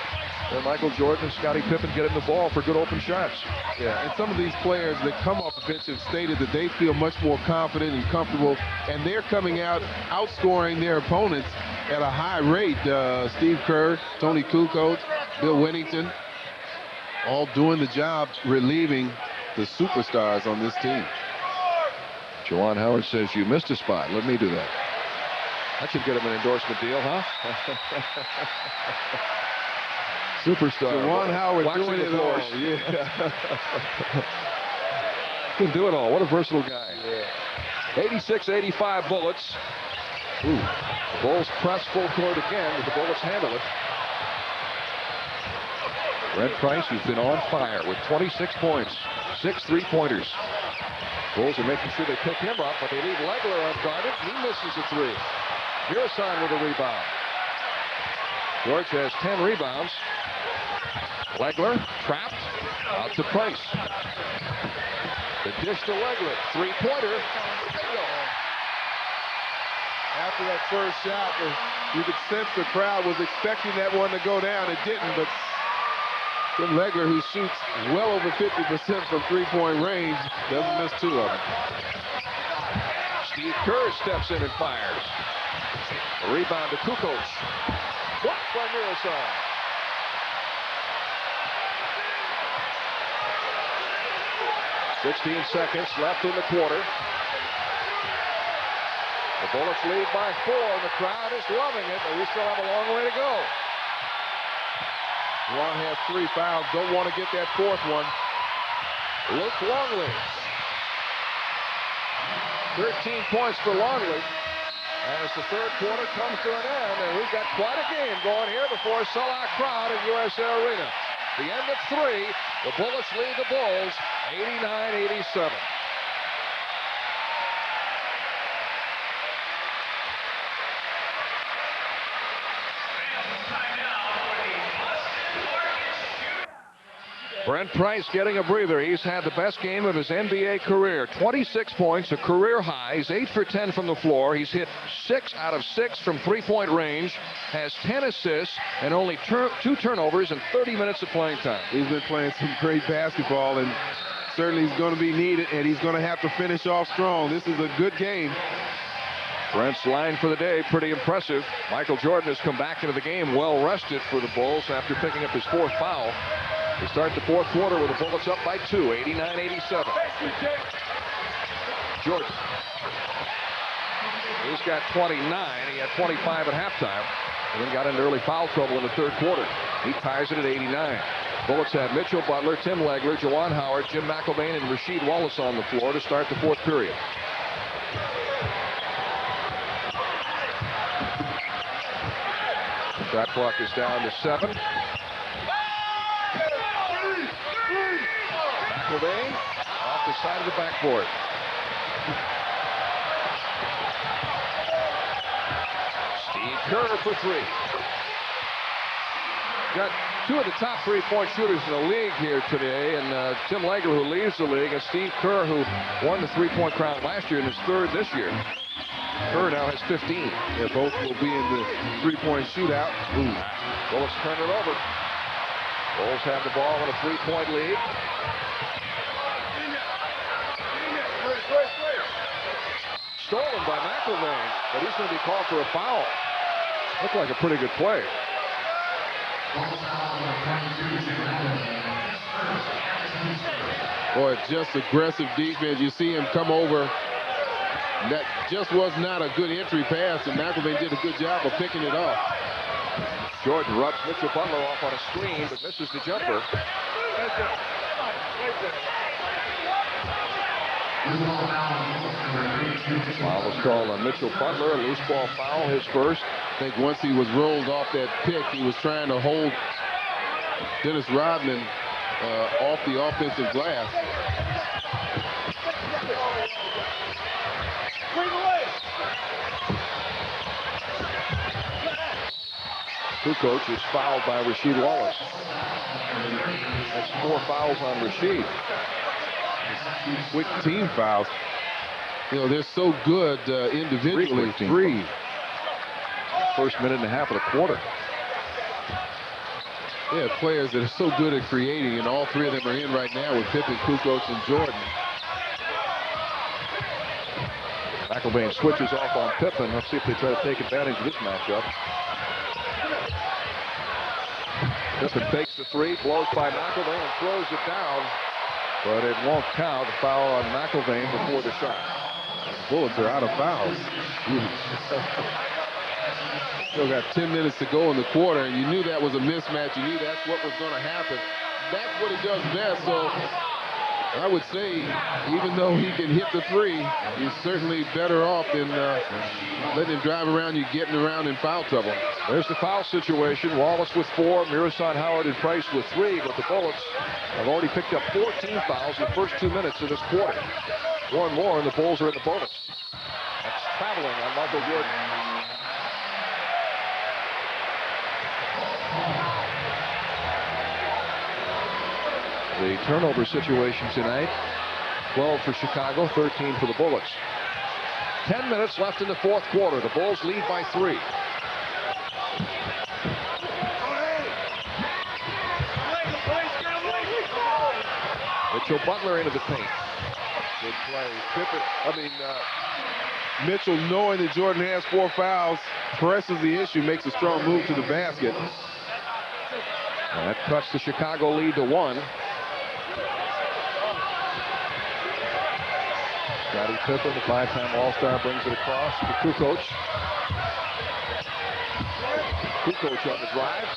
Michael Jordan and Scottie Pippen get him the ball for good open shots. Yeah, and some of these players that come off the bench have stated that they feel much more confident and comfortable, and they're coming out outscoring their opponents at a high rate. Steve Kerr, Toni Kukoc, Bill Whittington, all doing the job relieving the superstars on this team. Juwan Howard says, "You missed a spot. Let me do that." That should get him an endorsement deal, huh? Superstar. Juwan Howard waxing doing the it all. floors. Yeah. Can do it all. What a versatile guy. Yeah. 86-85 Bullets. Ooh. The Bulls press full court again, but the Bullets handle it. Brent Price, who's been on fire with 26 points, 6 3-pointers. Bulls are making sure they pick him up, but they leave Legler unguarded. He misses a three. Muresan with a rebound. George has 10 rebounds. Legler trapped out to Price. The dish to Legler. 3-pointer. After that first shot, you could sense the crowd was expecting that one to go down. It didn't, but Tim Legler, who shoots well over 50% from three-point range, doesn't miss two of them. Steve Kerr steps in and fires. A rebound to Kukoc. Blocked by Muresan. "16 seconds left in the quarter. The Bullets lead by 4, and the crowd is loving it, but we still have a long way to go." Juwan has 3 fouls. Don't want to get that fourth one. Luke Longley. 13 points for Longley. As the third quarter comes to an end, and we've got quite a game going here before a sellout crowd at USA Arena. The end at 3. The Bullets lead the Bulls 89-87. Brent Price getting a breather. He's had the best game of his NBA career. 26 points, a career high. He's 8 for 10 from the floor. He's hit 6 out of 6 from three-point range. Has 10 assists and only 2 turnovers in 30 minutes of playing time. He's been playing some great basketball, and certainly he's going to be needed, and he's going to have to finish off strong. This is a good game. Brent's line for the day, pretty impressive. Michael Jordan has come back into the game well rested for the Bulls after picking up his 4th foul. They start the fourth quarter with the Bullets up by 2, 89-87. Jordan. He's got 29. He had 25 at halftime, and then got into early foul trouble in the third quarter. He ties it at 89. Bullets have Mitchell Butler, Tim Legler, Juwan Howard, Jim McElvain, and Rasheed Wallace on the floor to start the fourth period. Shot clock is down to 7. McIlvaine off the side of the backboard. Steve Kerr for 3. Got 2 of the top 3-point shooters in the league here today, and Tim Langer, who leaves the league, and Steve Kerr, who won the 3-point crown last year and is 3rd this year. Kerr now has 15. Yeah, both will be in the 3-point shootout. Bullets turn it over. Bulls have the ball in a 3-point lead. Stolen by McIlvaine, but he's going to be called for a foul. Looked like a pretty good play. Boy, just aggressive defense. You see him come over. That just was not a good entry pass, and McIlvaine did a good job of picking it off. Jordan rubs Mitchell Butler off on a screen, but misses the jumper. Foul was called on Mitchell Butler, a loose ball foul, his first. I think once he was rolled off that pick, he was trying to hold Dennis Rodman off the offensive glass. Kukoc is fouled by Rasheed Wallace. That's 4 fouls on Rasheed. Quick team fouls. You know, they're so good individually. 3. First minute and a half of the quarter. Yeah, players that are so good at creating, and all 3 of them are in right now with Pippen, Kukoc, and Jordan. McIlvaine switches off on Pippen. Let's see if they try to take advantage of this matchup. Pippen takes the 3, blows by McIlvaine and throws it down, but it won't count. A foul on McIlvaine before the shot. The Bullets are out of fouls. Still got 10 minutes to go in the quarter, and you knew that was a mismatch. You knew that's what was going to happen. That's what he does best. So I would say, even though he can hit the 3, he's certainly better off than letting him drive around you, getting around in foul trouble. There's the foul situation. Wallace with 4, Muresan, Howard, and Price with 3, but the Bullets have already picked up 14 fouls in the first 2 minutes of this quarter. 1 more, and the Bulls are in the bonus. That's traveling on Michael Jordan. The turnover situation tonight, 12 for Chicago, 13 for the Bullets. 10 minutes left in the 4th quarter. The Bulls lead by 3. Mitchell Butler into the paint. Good play. Mitchell, knowing that Jordan has 4 fouls, presses the issue, makes a strong move to the basket. And that cuts the Chicago lead to 1. Scottie Pippen, the 5-time All-Star, brings it across to Kukoc. Kukoc on the drive.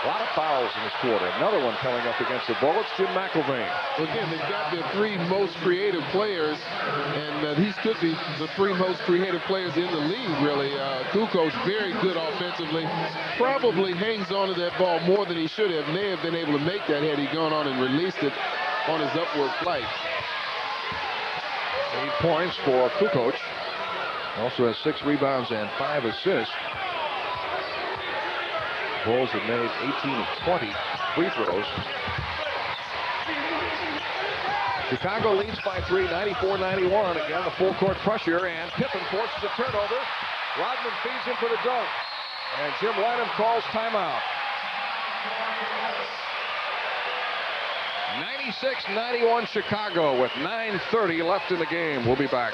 A lot of fouls in this quarter. Another one coming up against the Bullets, Jim McIlvaine. Again, they've got their 3 most creative players, and these could be the 3 most creative players in the league, really. Kukoc, very good offensively. Probably hangs on to that ball more than he should have. May have been able to make that had he gone on and released it on his upward flight. 8 points for Kukoc. Also has 6 rebounds and 5 assists. Bulls have made 18 of 20 free throws. Chicago leads by 3, 94-91. Again, the full court pressure, and Pippen forces a turnover. Rodman feeds him for the dunk. And Jim Lanham calls timeout. 96-91 Chicago with 9:30 left in the game. We'll be back.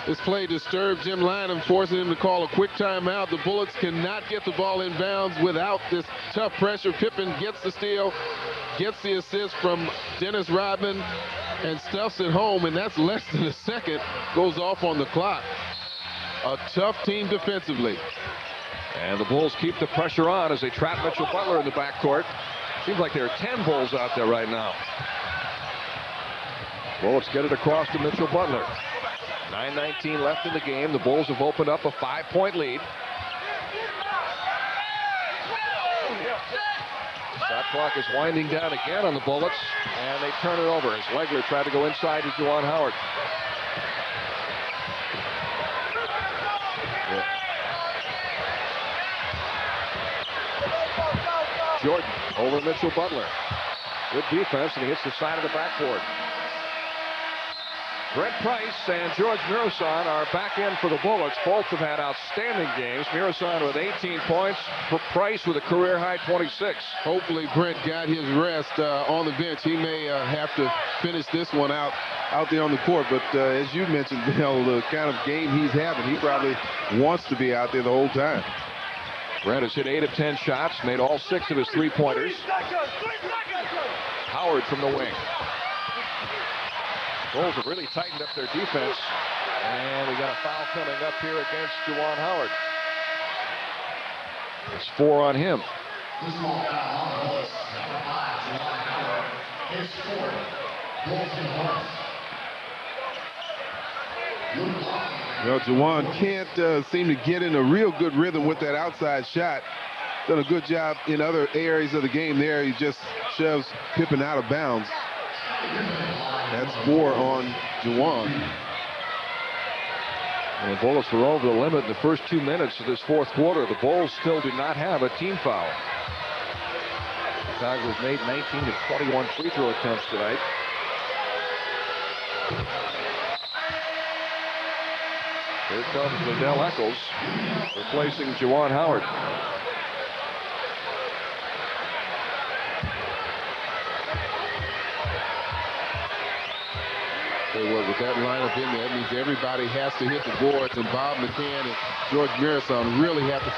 This play disturbed Jim Lanham, forcing him to call a quick timeout. The Bullets cannot get the ball in bounds without this tough pressure. Pippen gets the steal, gets the assist from Dennis Rodman, and stuffs it home, and that's less than a second. Goes off on the clock. A tough team defensively. And the Bulls keep the pressure on as they trap Mitchell Butler in the backcourt. Seems like there are 10 Bulls out there right now. Bullets get it across to Mitchell Butler. 9:19 left in the game. The Bulls have opened up a 5-point lead. Shot clock is winding down again on the Bullets, and they turn it over as Legler tried to go inside to Juwan Howard. Jordan over Mitchell Butler. Good defense, and he hits the side of the backboard. Brent Price and George Muresan are back in for the Bullets. Both have had outstanding games. Muresan with 18 points. For Price with a career-high 26. Hopefully Brent got his rest on the bench. He may have to finish this one out there on the court. But as you mentioned, Bill, the kind of game he's having, he probably wants to be out there the whole time. Brent has hit 8 of 10 shots, made all 6 of his three-pointers. Howard from the wing. Bulls have really tightened up their defense, and we got a foul coming up here against Juwan Howard. It's 4 on him. Well, Juwan can't seem to get in a real good rhythm with that outside shot. Done a good job in other areas of the game there. He just shoves Pippen out of bounds. That's 4 on Juwan. And the Bullets were over the limit in the first 2 minutes of this fourth quarter. The Bulls still do not have a team foul. Chicago's made 19 of 21 free throw attempts tonight. Here comes Liddell Eccles replacing Juwan Howard. With that lineup in there, that means everybody has to hit the boards, and Bob McCann and George Muresan really have to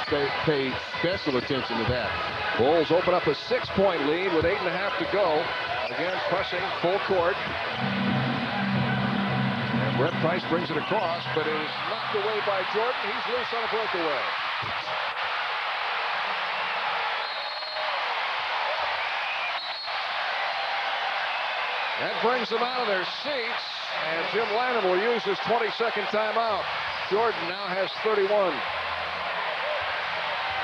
pay special attention to that. Bulls open up a 6-point lead with 8.5 to go. Again, pressing full court. And Brent Price brings it across, but it is knocked away by Jordan. He's loose on a breakaway. That brings them out of their seats, and Jim Landover will use his 22nd timeout. Jordan now has 31.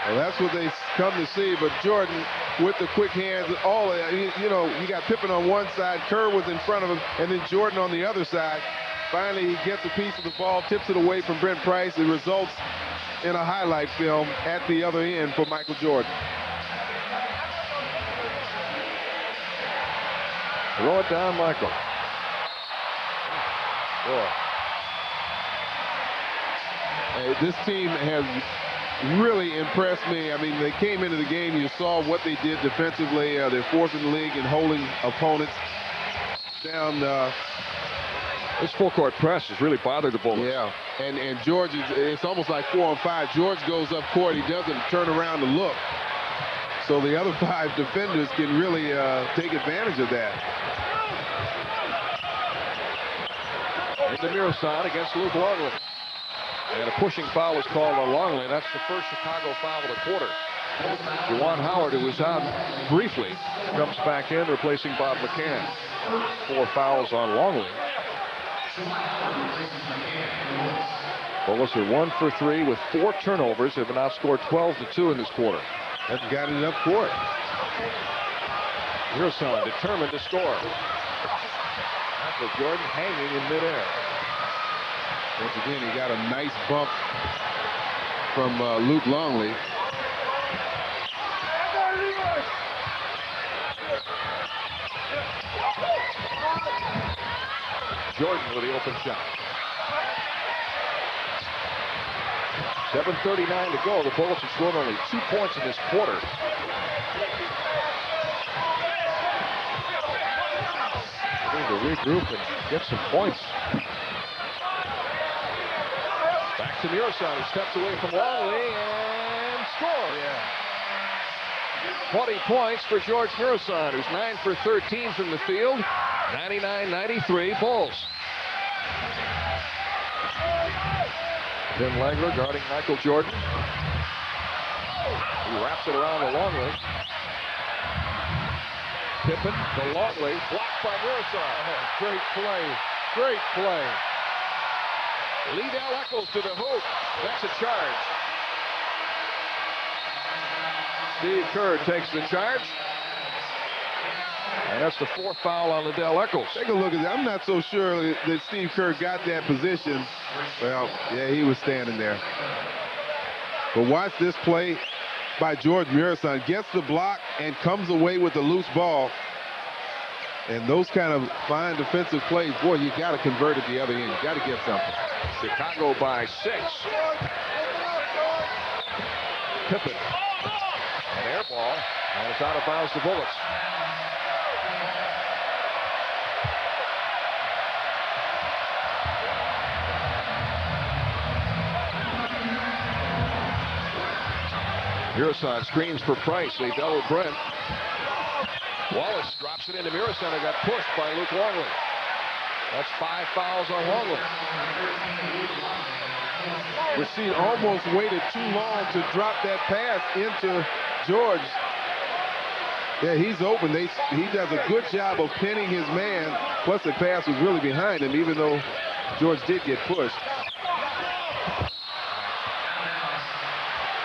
Well, that's what they come to see, but Jordan with the quick hands, you got Pippen on one side, Kerr was in front of him, and then Jordan on the other side. Finally, he gets a piece of the ball, tips it away from Brent Price. It results in a highlight film at the other end for Michael Jordan. Throw it down, Michael. This team has really impressed me. I mean, they came into the game, you saw what they did defensively. They're fourth in the league in holding opponents down. This full court press has really bothered the Bullets. Yeah, and George, it's almost like 4 on 5. George goes up court, he doesn't turn around to look. So the other 5 defenders can really take advantage of that. Into Muresan against Luke Longley. And a pushing foul is called on Longley. That's the first Chicago foul of the quarter. Juwan Howard, who was out briefly, comes back in, replacing Bob McCann. 4 fouls on Longley. Bullets are 1 for 3 with 4 turnovers. They've been outscored 12-2 in this quarter. Hasn't got it up court. Muresan determined to score. Michael Jordan hanging in midair. Once again, he got a nice bump from Luke Longley. Jordan with the open shot. 7:39 to go. The Bullets have scored only 2 points in this quarter. Need to regroup and get some points. Back to Muresan, who steps away from Longley and scores. Yeah. 20 points for George Muresan, who's 9 for 13 from the field. 99-93 Bulls. Tim Legler guarding Michael Jordan. He wraps it around the Longley. Pippen to Longley, blocked by Muresan. Great play. Great play. Liddell Eccles to the hoop. That's a charge. Steve Kerr takes the charge. And that's the 4th foul on Liddell Eccles. Take a look at that. I'm not so sure that Steve Kerr got that position. Well, yeah, he was standing there. But watch this play by George Muresan. Gets the block and comes away with the loose ball. And those kind of fine defensive plays, boy, you got to convert at the other end. You got to get something. Chicago by 6. Pippen. An air ball. And it's out of bounds to Bullets. Muresan screens for Price. They double Brent. Wallace drops it into Muresan and got pushed by Luke Longley. That's 5 fouls on Longley. Rasheed almost waited too long to drop that pass into George. Yeah, he's open. He does a good job of pinning his man. Plus the pass was really behind him, even though George did get pushed.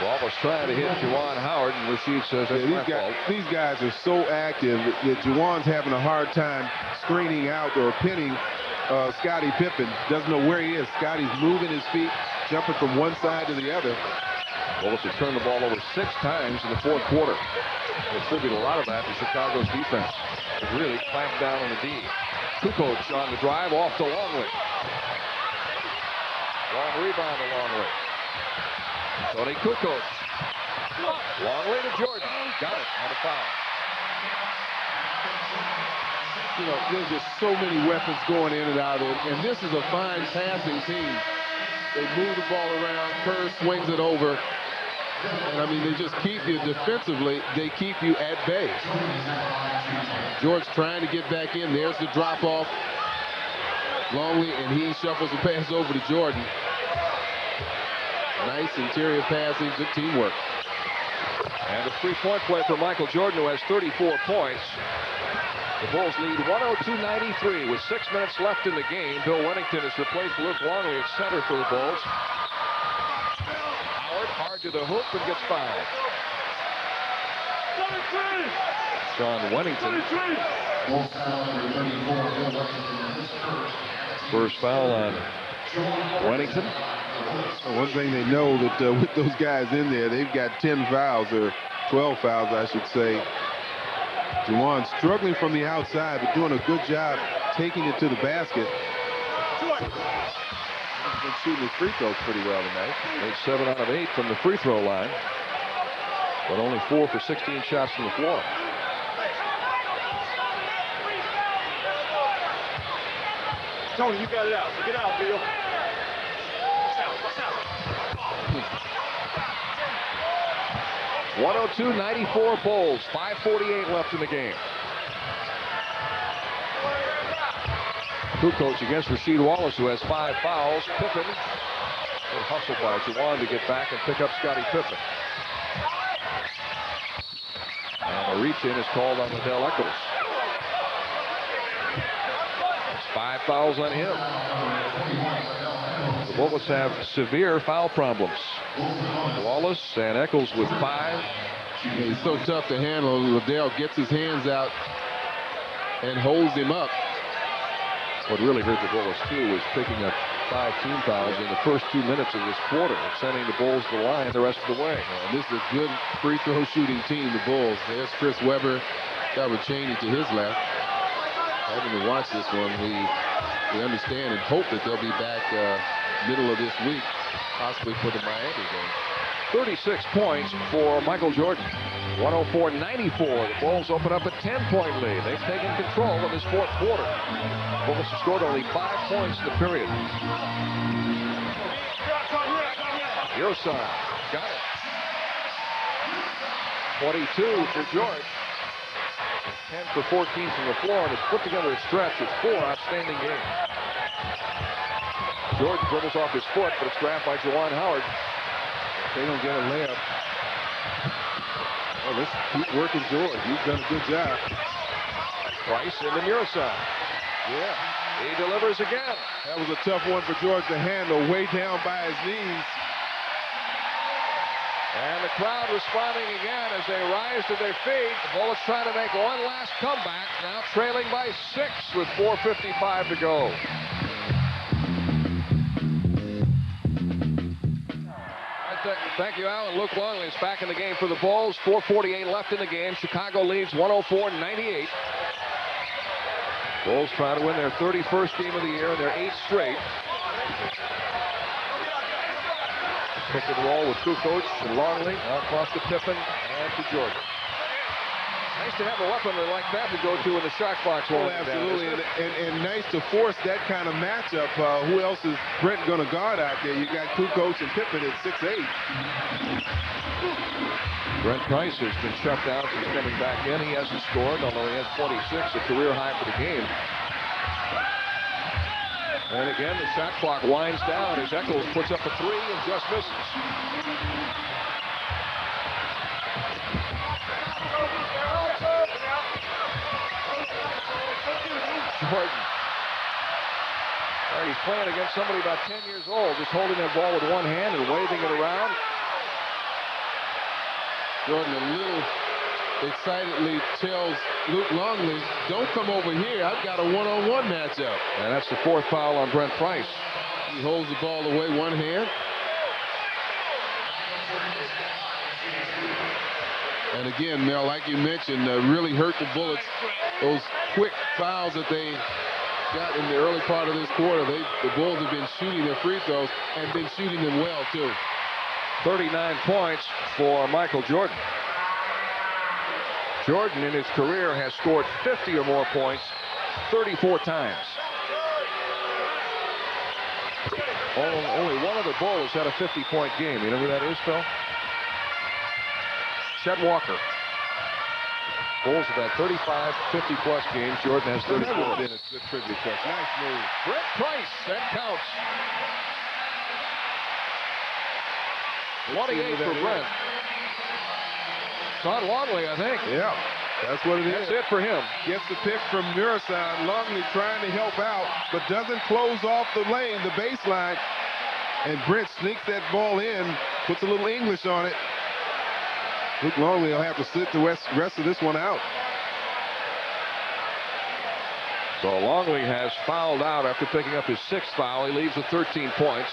Wallace trying to hit Juwan Howard, and Rasheed says that's my fault. These guys are so active that Juwan's having a hard time screening out or pinning Scottie Pippen. Doesn't know where he is. Scottie's moving his feet, jumping from one side to the other. Wallace has turned the ball over 6 times in the 4th quarter. They attribute a lot of that to Chicago's defense. It really clamped down on the D. Kukoc on the drive off to Longley. Long rebound to Longley. Tony Kukoc. Longley to Jordan. Got it. And a foul. You know, there's just so many weapons going in and out of it, and this is a fine passing team. They move the ball around. Kerr swings it over. And, I mean, they just keep you defensively. They keep you at bay. George trying to get back in. There's the drop-off. Longley, and he shuffles the pass over to Jordan. Nice interior passing, good teamwork. And a 3-point play for Michael Jordan, who has 34 points. The Bulls lead 102-93 with 6 minutes left in the game. Bill Wennington has replaced Luke Longley at center for the Bulls. Howard hard to the hoop and gets fouled. John Wennington. First foul on Wennington. One thing they know that with those guys in there, they've got 10 fouls, or 12 fouls, I should say. Juwan struggling from the outside, but doing a good job taking it to the basket. He's been shooting his free throws pretty well tonight. Made 7 out of 8 from the free throw line, but only 4 for 16 shots from the floor. Tony, you got it out. Get out, Bill. 102-94 Bulls. 5:48 left in the game. Kukoc against Rasheed Wallace, who has 5 fouls. Pippen. Good hustle by Juwan to get back and pick up Scottie Pippen. And a reach-in is called on Liddell Eccles. It's 5 fouls on him. The Bullets have severe foul problems. Wallace and Eccles with 5. He's so tough to handle. Liddell gets his hands out and holds him up. What really hurt the Bulls, too, was picking up 5 team fouls in the first 2 minutes of this quarter and sending the Bulls to the line the rest of the way. And this is a good free throw shooting team, the Bulls. There's Chris Webber. That would change it to his left. Having to watch this one, we understand and hope that they'll be back middle of this week, possibly for the Miami game. 36 points for Michael Jordan. 104-94. The Bulls open up a 10-point lead. They've taken control in this 4th quarter. The Bulls have scored only 5 points in the period. Muresan got it. 22 for George. 10 for 14 from the floor, and has put together a stretch of 4 outstanding games. Jordan dribbles off his foot, but it's grabbed by Juwan Howard. They don't get a layup. Well, let's keep working George. He's done a good job. Price into Muresan. Yeah, he delivers again. That was a tough one for George to handle, way down by his knees. And the crowd responding again as they rise to their feet. The Bullets trying to make one last comeback, now trailing by 6 with 4:55 to go. Thank you, Al. And Luke Longley is back in the game for the Bulls. 4:48 left in the game. Chicago leads 104-98. Bulls trying to win their 31st game of the year and their 8th straight. Pick and roll with Kukoc and Longley across to Pippen and to Jordan. Nice to have a weapon like that to go to in the shot box. Oh, absolutely, and nice to force that kind of matchup. Who else is Brent going to guard out there? You got Kukoc and Pippen at 6'8". Brent Price has been shut down since coming back in. He hasn't scored, although he has 26, a career high for the game. And again, the shot clock winds down as Eccles puts up a 3 and just misses. Jordan. All right, he's playing against somebody about 10 years old, just holding that ball with one hand and waving it around. Jordan a little excitedly tells Luke Longley, don't come over here. I've got a one-on-one matchup. And that's the 4th foul on Brent Price. He holds the ball away one hand. And again, Mel, like you mentioned, really hurt the Bullets. Those quick fouls that they got in the early part of this quarter, the Bulls have been shooting their free throws and been shooting them well, too. 39 points for Michael Jordan. Jordan in his career has scored 50 or more points 34 times. Only one other Bull has had a 50-point game. You know who that is, Phil? Chet Walker. Bulls have had 35 50-plus games. Jordan has 34. That would have been a good tribute catch. Nice move. Brent Price, that counts. 28 for Brent. It's on Longley, I think. Yeah, that's what it is. That's it for him. Gets the pick from Muresan. Longley trying to help out, but doesn't close off the lane, the baseline. And Brent sneaks that ball in, puts a little English on it. Luke Longley will have to sit the rest of this one out. So Longley has fouled out after picking up his 6th foul. He leaves with 13 points.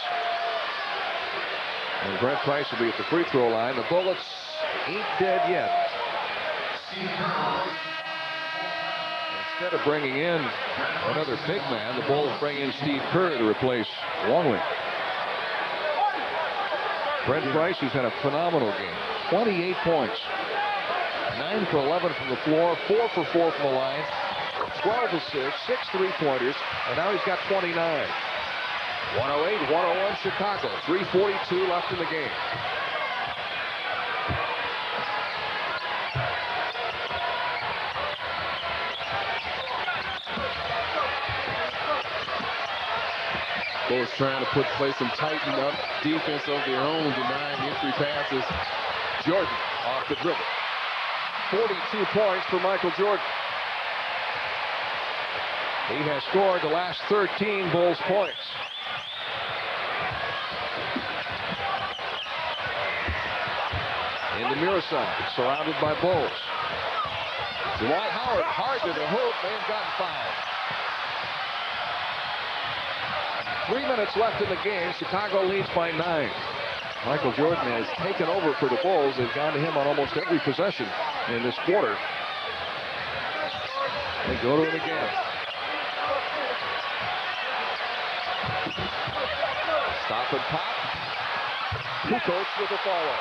And Brent Price will be at the free throw line. The Bullets ain't dead yet. Instead of bringing in another big man, the Bulls bring in Steve Kerr to replace Longley. Brent Price has had a phenomenal game. 28 points. 9 for 11 from the floor, 4 for 4 from the line, 12 assists, 6 3-pointers, and now he's got 29. 108-101 Chicago. 3:42 left in the game. Bulls trying to play some tightened up defense of their own, denying entry passes. Jordan off the dribble. 42 points for Michael Jordan. He has scored the last 13 Bulls points. Into Muresan, surrounded by Bulls. Dwight Howard hard to the hoop, may have gotten fouled. 3 minutes left in the game. Chicago leads by 9. Michael Jordan has taken over for the Bulls. They've gone to him on almost every possession in this quarter. They go to him again. Stop and pop. Kukoc with a follow.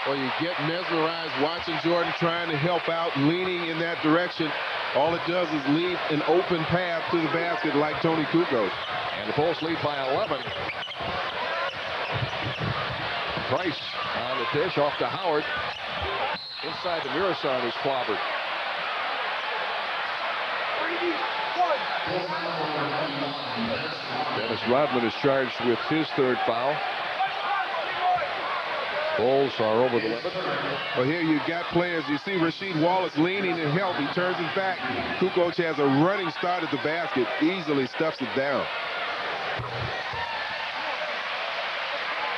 Well, you get mesmerized watching Jordan trying to help out, leaning in that direction. All it does is lead an open path to the basket like Tony Kukoc. And the Bulls lead by 11. Price on the dish off to Howard. Inside the Muresan is clobbered. Dennis Rodman is charged with his 3rd foul. Bulls are over the limit. Well, here you got players. You see Rasheed Wallace leaning to help. He turns his back. Kukoc has a running start at the basket. Easily stuffs it down.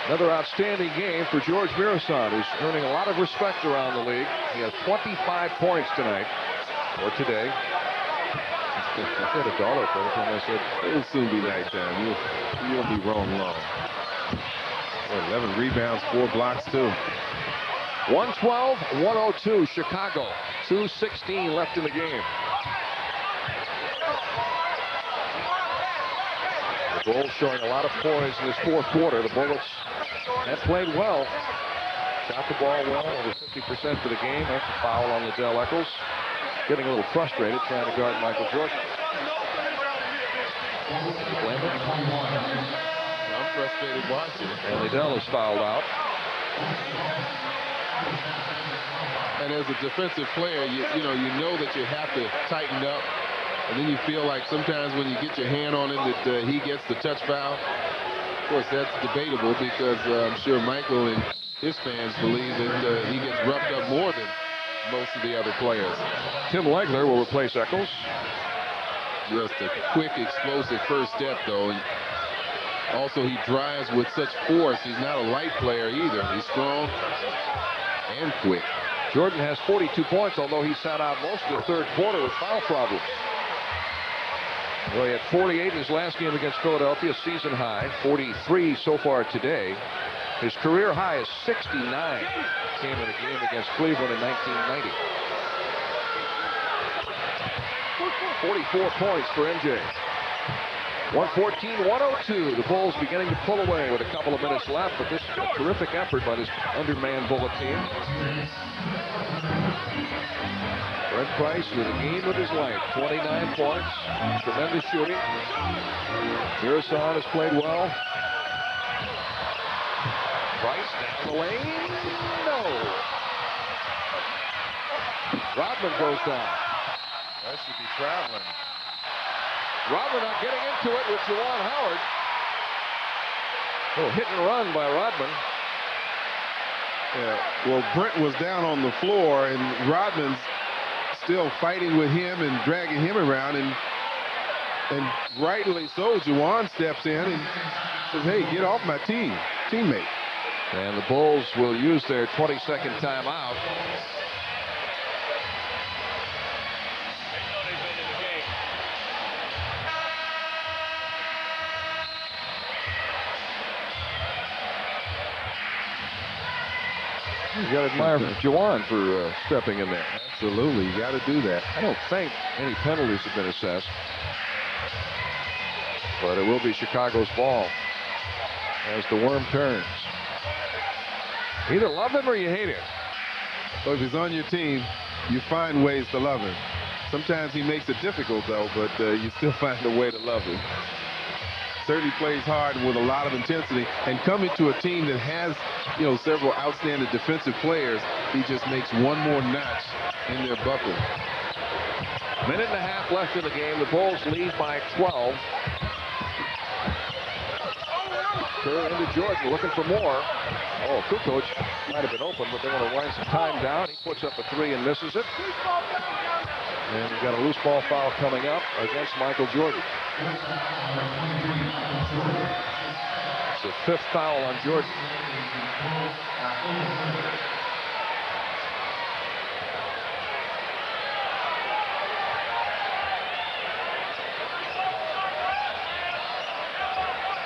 Another outstanding game for George Muresan, who's earning a lot of respect around the league. He has 25 points tonight, or today. I said $1 for every time I said. It'll soon be nighttime. You'll be wrong long. 11 rebounds, 4 blocks, too. 112-102, Chicago. 2:16 left in the game. The Bulls showing a lot of poise in this fourth quarter. The Bullets have played well. Shot the ball well, over 50% for the game. That's a foul on Liddell Eccles. Getting a little frustrated trying to guard Michael Jordan. I'm frustrated watching it. And Liddell is fouled out. And as a defensive player, you know that you have to tighten up. And then you feel like sometimes when you get your hand on him that he gets the touch foul. Of course, that's debatable because I'm sure Michael and his fans believe that he gets roughed up more than most of the other players. Tim Legler will replace Eccles. Just a quick, explosive first step, though. And also, he drives with such force. He's not a light player either. He's strong and quick. Jordan has 42 points, although he sat out most of the third quarter with foul problems. Well, he had 48 in his last game against Philadelphia, season high. 43 so far today. His career high is 69. Came in a game against Cleveland in 1990. 44 points for MJ. 114-102. The Bulls beginning to pull away with a couple of minutes left, but this is a terrific effort by this undermanned Bullet team. Brent Price with a game of his life. 29 points. Tremendous shooting. Muresan has played well. Price down the lane. No. Rodman goes down. That should be traveling. Rodman not getting into it with Juwan Howard. Oh, hit and run by Rodman. Yeah, well, Brent was down on the floor, and Rodman's still fighting with him and dragging him around, and rightly so, Juwan steps in and says, hey, get off my teammate. And the Bulls will use their 22nd timeout. You got to admire Juwan for stepping in there. Absolutely, you got to do that. I don't think any penalties have been assessed, but it will be Chicago's ball as the worm turns. Either love him or you hate him. So if he's on your team, you find ways to love him. Sometimes he makes it difficult, though, but you still find a way to love him. Certainly plays hard with a lot of intensity, and coming to a team that has, several outstanding defensive players, he just makes one more notch in their buckle. Minute and a half left in the game. The Bulls lead by 12. Kerr into Jordan, looking for more. Oh, Kukoc might have been open, but they want to wind some time down. He puts up a three and misses it. And we've got a loose ball foul coming up against Michael Jordan. It's the fifth foul on Jordan.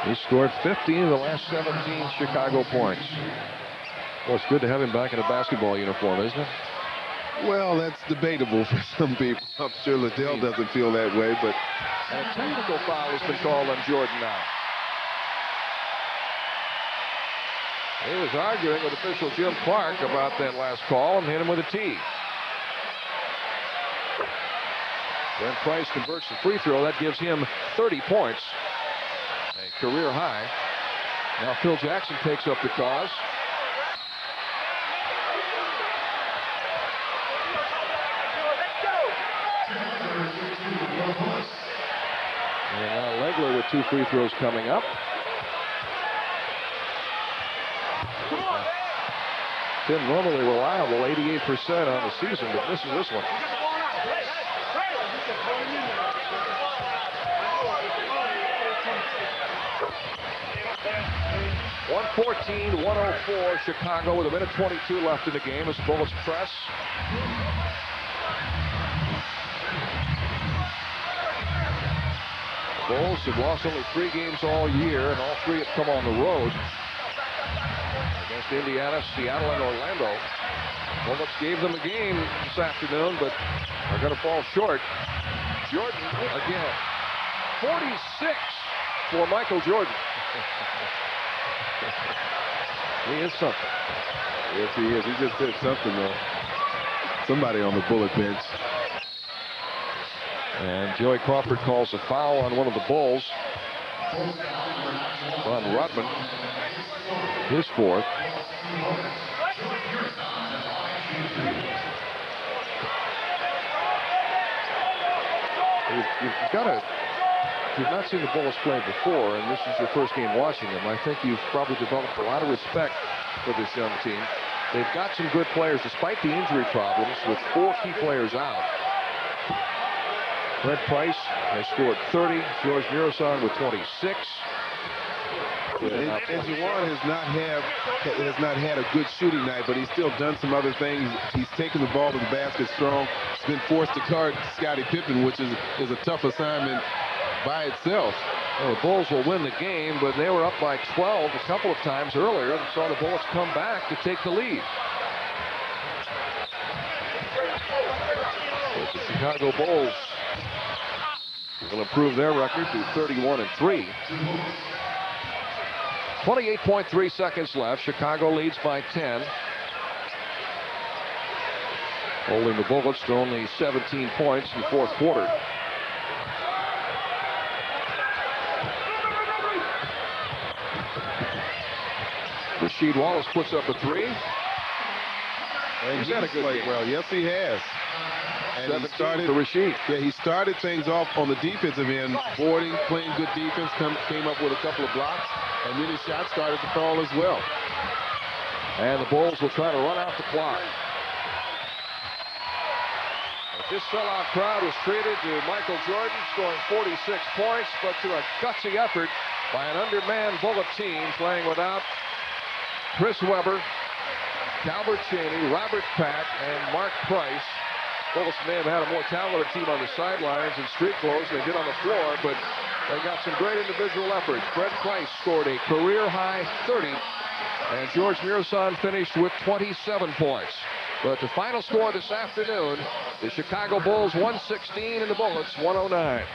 He scored 15 of the last 17 Chicago points. Well, it's good to have him back in a basketball uniform, isn't it? Well, that's debatable for some people. I'm sure Liddell doesn't feel that way, but... And a technical foul has been called on Jordan now. He was arguing with official Jim Clark about that last call and hit him with a tee. Brent Price converts the free throw. That gives him 30 points. A career high. Now Phil Jackson takes up the cause. And now Legler with two free throws coming up. Tim normally reliable, 88% on the season, but misses this one. 114-104, Chicago with a minute 22 left in the game as Bullets press. Bulls have lost only 3 games all year, and all 3 have come on the road against Indiana, Seattle, and Orlando. Bullets gave them a game this afternoon, but are going to fall short. Jordan again. 46 for Michael Jordan. He is something. Yes, he is. He just did something, though. Somebody on the Bullet bench. And Joey Crawford calls a foul on one of the Bulls. On Rodman. His 4th. You've got to... If you've not seen the Bulls play before, and this is your first game watching them, I think you've probably developed a lot of respect for this young team. They've got some good players despite the injury problems, with 4 key players out. Brent Price has scored 30. George Muresan with 26. And Juwan has not had a good shooting night, but he's still done some other things. He's taken the ball to the basket strong. He's been forced to guard Scottie Pippen, which is a tough assignment by itself. Well, the Bulls will win the game, but they were up by 12 a couple of times earlier and saw the Bullets come back to take the lead. But the Chicago Bulls will improve their record to 31-3. 28.3 seconds left. Chicago leads by 10. Holding the Bullets to only 17 points in the 4th quarter. Rasheed Wallace puts up a 3. And he's had a good game. Well, yes, he has. And he started for Rasheed. Yeah, he started things off on the defensive end, boarding, playing good defense, came up with a couple of blocks, and then his shot started to fall as well. And the Bulls will try to run out the clock. But this sellout crowd was treated to Michael Jordan scoring 46 points, but to a gutsy effort by an undermanned Bullet team playing without Chris Webber, Calvert Chaney, Robert Pack, and Mark Price. Bullets may have had a more talented team on the sidelines in street clothes than they did on the floor, but they got some great individual efforts. Brent Price scored a career-high 30, and George Muresan finished with 27 points. But the final score this afternoon, the Chicago Bulls 116 and the Bullets 109.